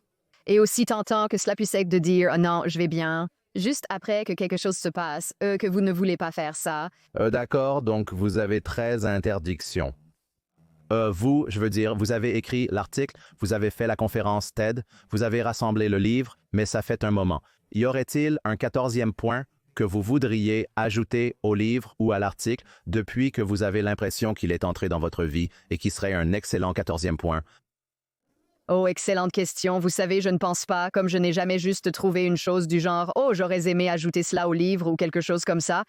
Speaker 1: Et aussi tentant que cela puisse être de dire « Oh non, je vais bien », juste après que quelque chose se passe, que vous ne voulez pas faire ça.
Speaker 3: D'accord, donc vous avez 13 interdictions. Vous avez écrit l'article, vous avez fait la conférence TED, vous avez rassemblé le livre, mais ça fait un moment. Y aurait-il un 14e point que vous voudriez ajouter au livre ou à l'article depuis que vous avez l'impression qu'il est entré dans votre vie et qui serait un excellent 14e point?
Speaker 1: Oh, excellente question. Vous savez, je ne pense pas, comme je n'ai jamais juste trouvé une chose du genre « Oh, j'aurais aimé ajouter cela au livre » ou quelque chose comme ça.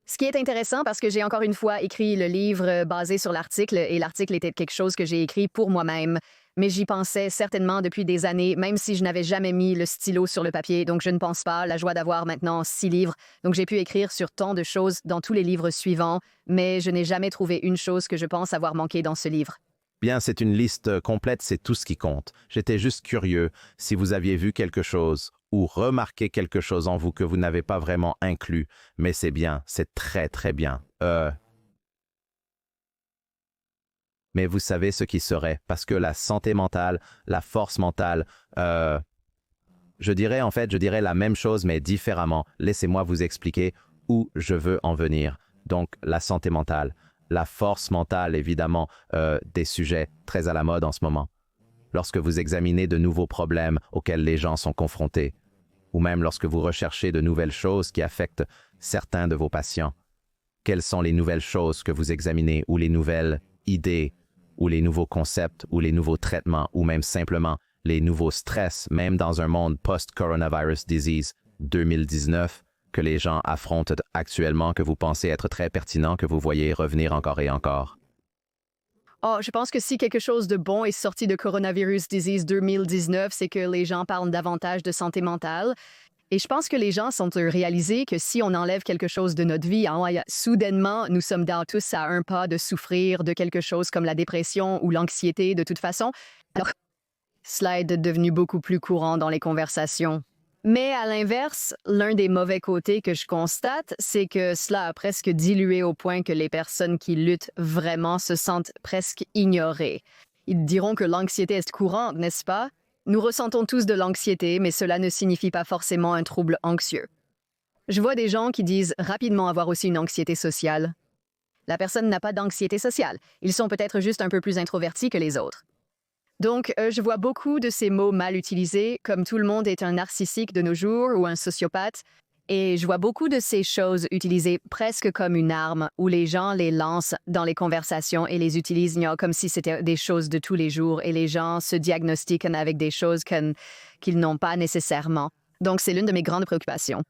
Speaker 1: Ce qui est intéressant parce que j'ai encore une fois écrit le livre basé sur l'article et l'article était quelque chose que j'ai écrit pour moi-même. mais j'y pensais certainement depuis des années, même si je n'avais jamais mis le stylo sur le papier, donc je ne pense pas. La joie d'avoir maintenant 6 livres, donc j'ai pu écrire sur tant de choses dans tous les livres suivants, mais je n'ai jamais trouvé une chose que je pense avoir manqué dans ce livre.
Speaker 3: Bien, c'est une liste complète, c'est tout ce qui compte. J'étais juste curieux si vous aviez vu quelque chose ou remarqué quelque chose en vous que vous n'avez pas vraiment inclus, mais c'est bien, c'est très très bien. Mais vous savez ce qui serait, parce que la santé mentale, la force mentale, je dirais la même chose mais différemment. Laissez-moi vous expliquer où je veux en venir. Donc, la santé mentale, la force mentale, évidemment, des sujets très à la mode en ce moment. Lorsque vous examinez de nouveaux problèmes auxquels les gens sont confrontés, ou même lorsque vous recherchez de nouvelles choses qui affectent certains de vos patients, quelles sont les nouvelles choses que vous examinez, ou les nouvelles idées, ou les nouveaux concepts, ou les nouveaux traitements, ou même simplement les nouveaux stress, même dans un monde post-coronavirus disease 2019, que les gens affrontent actuellement, que vous pensez être très pertinent, que vous voyez revenir encore et encore?
Speaker 1: Oh, je pense que si quelque chose de bon est sorti de Coronavirus Disease 2019, c'est que les gens parlent davantage de santé mentale. Et je pense que les gens sont réalisés que si on enlève quelque chose de notre vie, soudainement, nous sommes tous à un pas de souffrir de quelque chose comme la dépression ou l'anxiété de toute façon. Alors, cela est devenu beaucoup plus courant dans les conversations. Mais à l'inverse, l'un des mauvais côtés que je constate, c'est que cela a presque dilué au point que les personnes qui luttent vraiment se sentent presque ignorées. Ils diront que l'anxiété est courante, n'est-ce pas? Nous ressentons tous de l'anxiété, mais cela ne signifie pas forcément un trouble anxieux. Je vois des gens qui disent rapidement avoir aussi une anxiété sociale. La personne n'a pas d'anxiété sociale. Ils sont peut-être juste un peu plus introvertis que les autres. Donc, je vois beaucoup de ces mots mal utilisés, comme tout le monde est un narcissique de nos jours ou un sociopathe, et je vois beaucoup de ces choses utilisées presque comme une arme, où les gens les lancent dans les conversations et les utilisent comme si c'était des choses de tous les jours, et les gens se diagnostiquent avec des choses qu'ils n'ont pas nécessairement. Donc, c'est l'une de mes grandes préoccupations.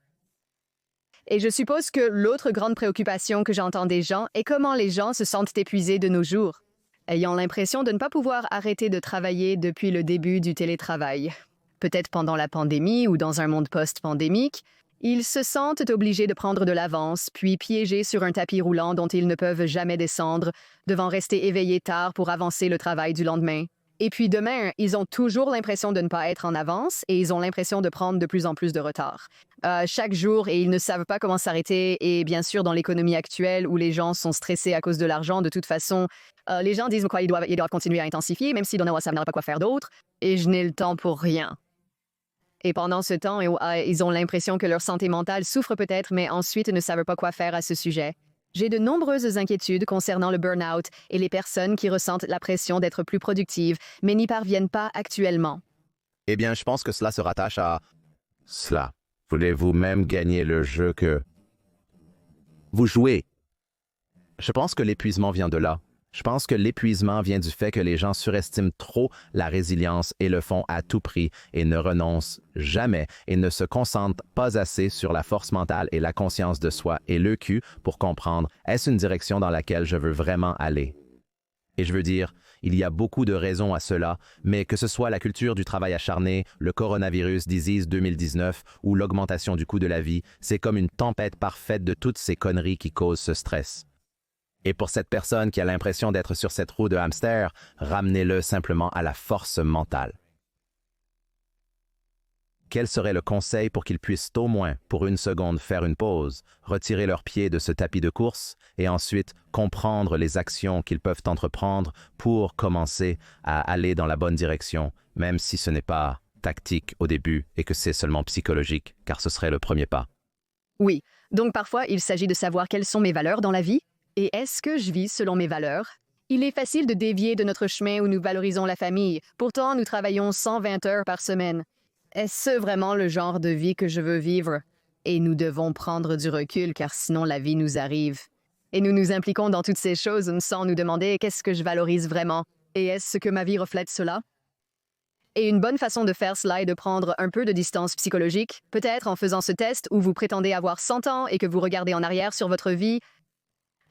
Speaker 1: Et je suppose que l'autre grande préoccupation que j'entends des gens est comment les gens se sentent épuisés de nos jours, ayant l'impression de ne pas pouvoir arrêter de travailler depuis le début du télétravail. Peut-être pendant la pandémie ou dans un monde post-pandémique, ils se sentent obligés de prendre de l'avance, puis piégés sur un tapis roulant dont ils ne peuvent jamais descendre, devant rester éveillés tard pour avancer le travail du lendemain. Et puis demain, ils ont toujours l'impression de ne pas être en avance et ils ont l'impression de prendre de plus en plus de retard. Chaque jour, et ils ne savent pas comment s'arrêter. Et bien sûr, dans l'économie actuelle où les gens sont stressés à cause de l'argent, de toute façon, les gens disent qu'ils doivent continuer à intensifier, même si Donald savent pas quoi faire d'autre. Et je n'ai le temps pour rien. Et pendant ce temps, ils ont l'impression que leur santé mentale souffre peut-être, mais ensuite ne savent pas quoi faire à ce sujet. J'ai de nombreuses inquiétudes concernant le burn-out et les personnes qui ressentent la pression d'être plus productives, mais n'y parviennent pas actuellement.
Speaker 3: Eh bien, je pense que cela se rattache à cela. Voulez-vous même gagner le jeu que vous jouez? Je pense que l'épuisement vient de là. Je pense que l'épuisement vient du fait que les gens surestiment trop la résilience et le font à tout prix et ne renoncent jamais et ne se concentrent pas assez sur la force mentale et la conscience de soi et le cul pour comprendre est-ce une direction dans laquelle je veux vraiment aller. Et je veux dire, il y a beaucoup de raisons à cela, mais que ce soit la culture du travail acharné, le coronavirus disease 2019 ou l'augmentation du coût de la vie, c'est comme une tempête parfaite de toutes ces conneries qui causent ce stress. Et pour cette personne qui a l'impression d'être sur cette roue de hamster, ramenez-le simplement à la force mentale. Quel serait le conseil pour qu'ils puissent au moins, pour une seconde, faire une pause, retirer leurs pieds de ce tapis de course et ensuite comprendre les actions qu'ils peuvent entreprendre pour commencer à aller dans la bonne direction, même si ce n'est pas tactique au début et que c'est seulement psychologique, car ce serait le premier pas.
Speaker 1: Oui, donc parfois il s'agit de savoir quelles sont mes valeurs dans la vie. Et est-ce que je vis selon mes valeurs? Il est facile de dévier de notre chemin où nous valorisons la famille. Pourtant, nous travaillons 120 heures par semaine. Est-ce vraiment le genre de vie que je veux vivre? Et nous devons prendre du recul car sinon la vie nous arrive. Et nous nous impliquons dans toutes ces choses sans nous demander qu'est-ce que je valorise vraiment? Et est-ce que ma vie reflète cela? Et une bonne façon de faire cela est de prendre un peu de distance psychologique, peut-être en faisant ce test où vous prétendez avoir 100 ans et que vous regardez en arrière sur votre vie.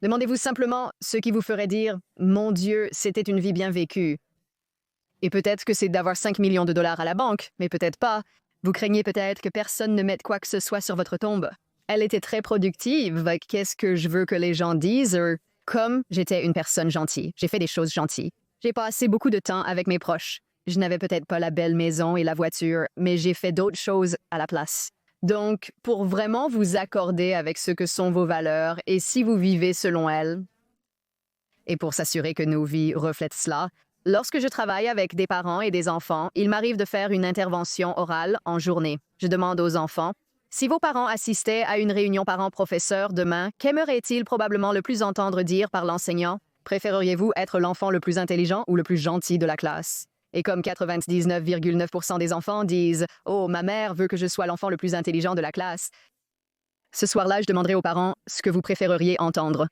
Speaker 1: Demandez-vous simplement ce qui vous ferait dire « Mon Dieu, c'était une vie bien vécue ». Et peut-être que c'est d'avoir 5 millions de dollars à la banque, mais peut-être pas. Vous craignez peut-être que personne ne mette quoi que ce soit sur votre tombe. Elle était très productive. Qu'est-ce que je veux que les gens disent? Comme j'étais une personne gentille, j'ai fait des choses gentilles. J'ai passé beaucoup de temps avec mes proches. Je n'avais peut-être pas la belle maison et la voiture, mais j'ai fait d'autres choses à la place. Donc, pour vraiment vous accorder avec ce que sont vos valeurs et si vous vivez selon elles, et pour s'assurer que nos vies reflètent cela, lorsque je travaille avec des parents et des enfants, il m'arrive de faire une intervention orale en journée. Je demande aux enfants, si vos parents assistaient à une réunion parents-professeurs demain, qu'aimeraient-ils probablement le plus entendre dire par l'enseignant? Préféreriez-vous être l'enfant le plus intelligent ou le plus gentil de la classe? Et comme 99,9% des enfants disent « Oh, ma mère veut que je sois l'enfant le plus intelligent de la classe », ce soir-là, je demanderai aux parents ce que vous préféreriez entendre.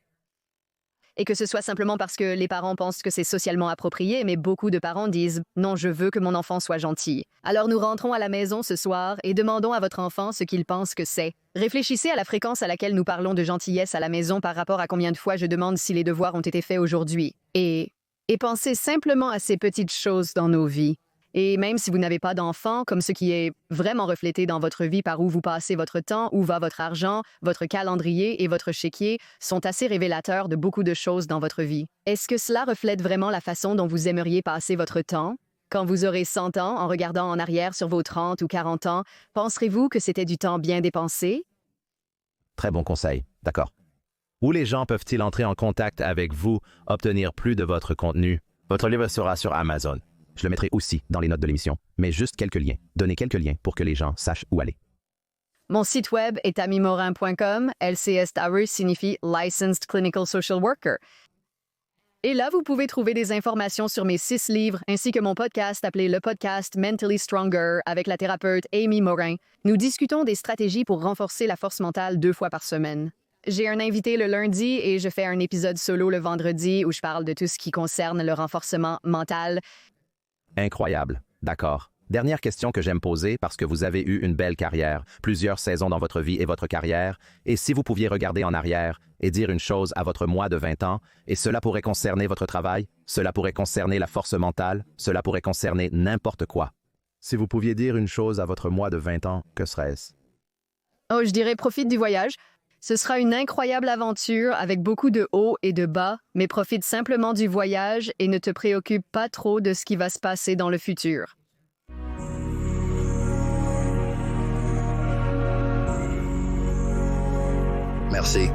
Speaker 1: Et que ce soit simplement parce que les parents pensent que c'est socialement approprié, mais beaucoup de parents disent « Non, je veux que mon enfant soit gentil ». Alors nous rentrons à la maison ce soir et demandons à votre enfant ce qu'il pense que c'est. Réfléchissez à la fréquence à laquelle nous parlons de gentillesse à la maison par rapport à combien de fois je demande si les devoirs ont été faits aujourd'hui. Et pensez simplement à ces petites choses dans nos vies. Et même si vous n'avez pas d'enfant, comme ce qui est vraiment reflété dans votre vie par où vous passez votre temps, où va votre argent, votre calendrier et votre chéquier, sont assez révélateurs de beaucoup de choses dans votre vie. Est-ce que cela reflète vraiment la façon dont vous aimeriez passer votre temps? Quand vous aurez 100 ans, en regardant en arrière sur vos 30 ou 40 ans, penserez-vous que c'était du temps bien dépensé?
Speaker 3: Très bon conseil, d'accord. Où les gens peuvent-ils entrer en contact avec vous, obtenir plus de votre contenu? Votre livre sera sur Amazon. Je le mettrai aussi dans les notes de l'émission, mais juste quelques liens. Donnez quelques liens pour que les gens sachent où aller.
Speaker 1: Mon site web est amimorin.com. LCSW signifie Licensed Clinical Social Worker. Et là, vous pouvez trouver des informations sur mes 6 livres ainsi que mon podcast appelé le podcast Mentally Stronger avec la thérapeute Amy Morin. Nous discutons des stratégies pour renforcer la force mentale 2 fois par semaine. J'ai un invité le lundi et je fais un épisode solo le vendredi où je parle de tout ce qui concerne le renforcement mental.
Speaker 3: Incroyable. D'accord. Dernière question que j'aime poser parce que vous avez eu une belle carrière, plusieurs saisons dans votre vie et votre carrière, et si vous pouviez regarder en arrière et dire une chose à votre moi de 20 ans, et cela pourrait concerner votre travail, cela pourrait concerner la force mentale, cela pourrait concerner n'importe quoi. Si vous pouviez dire une chose à votre moi de 20 ans, que serait-ce?
Speaker 1: Oh, je dirais profite du voyage. Ce sera une incroyable aventure avec beaucoup de hauts et de bas, mais profite simplement du voyage et ne te préoccupe pas trop de ce qui va se passer dans le futur.
Speaker 2: Merci.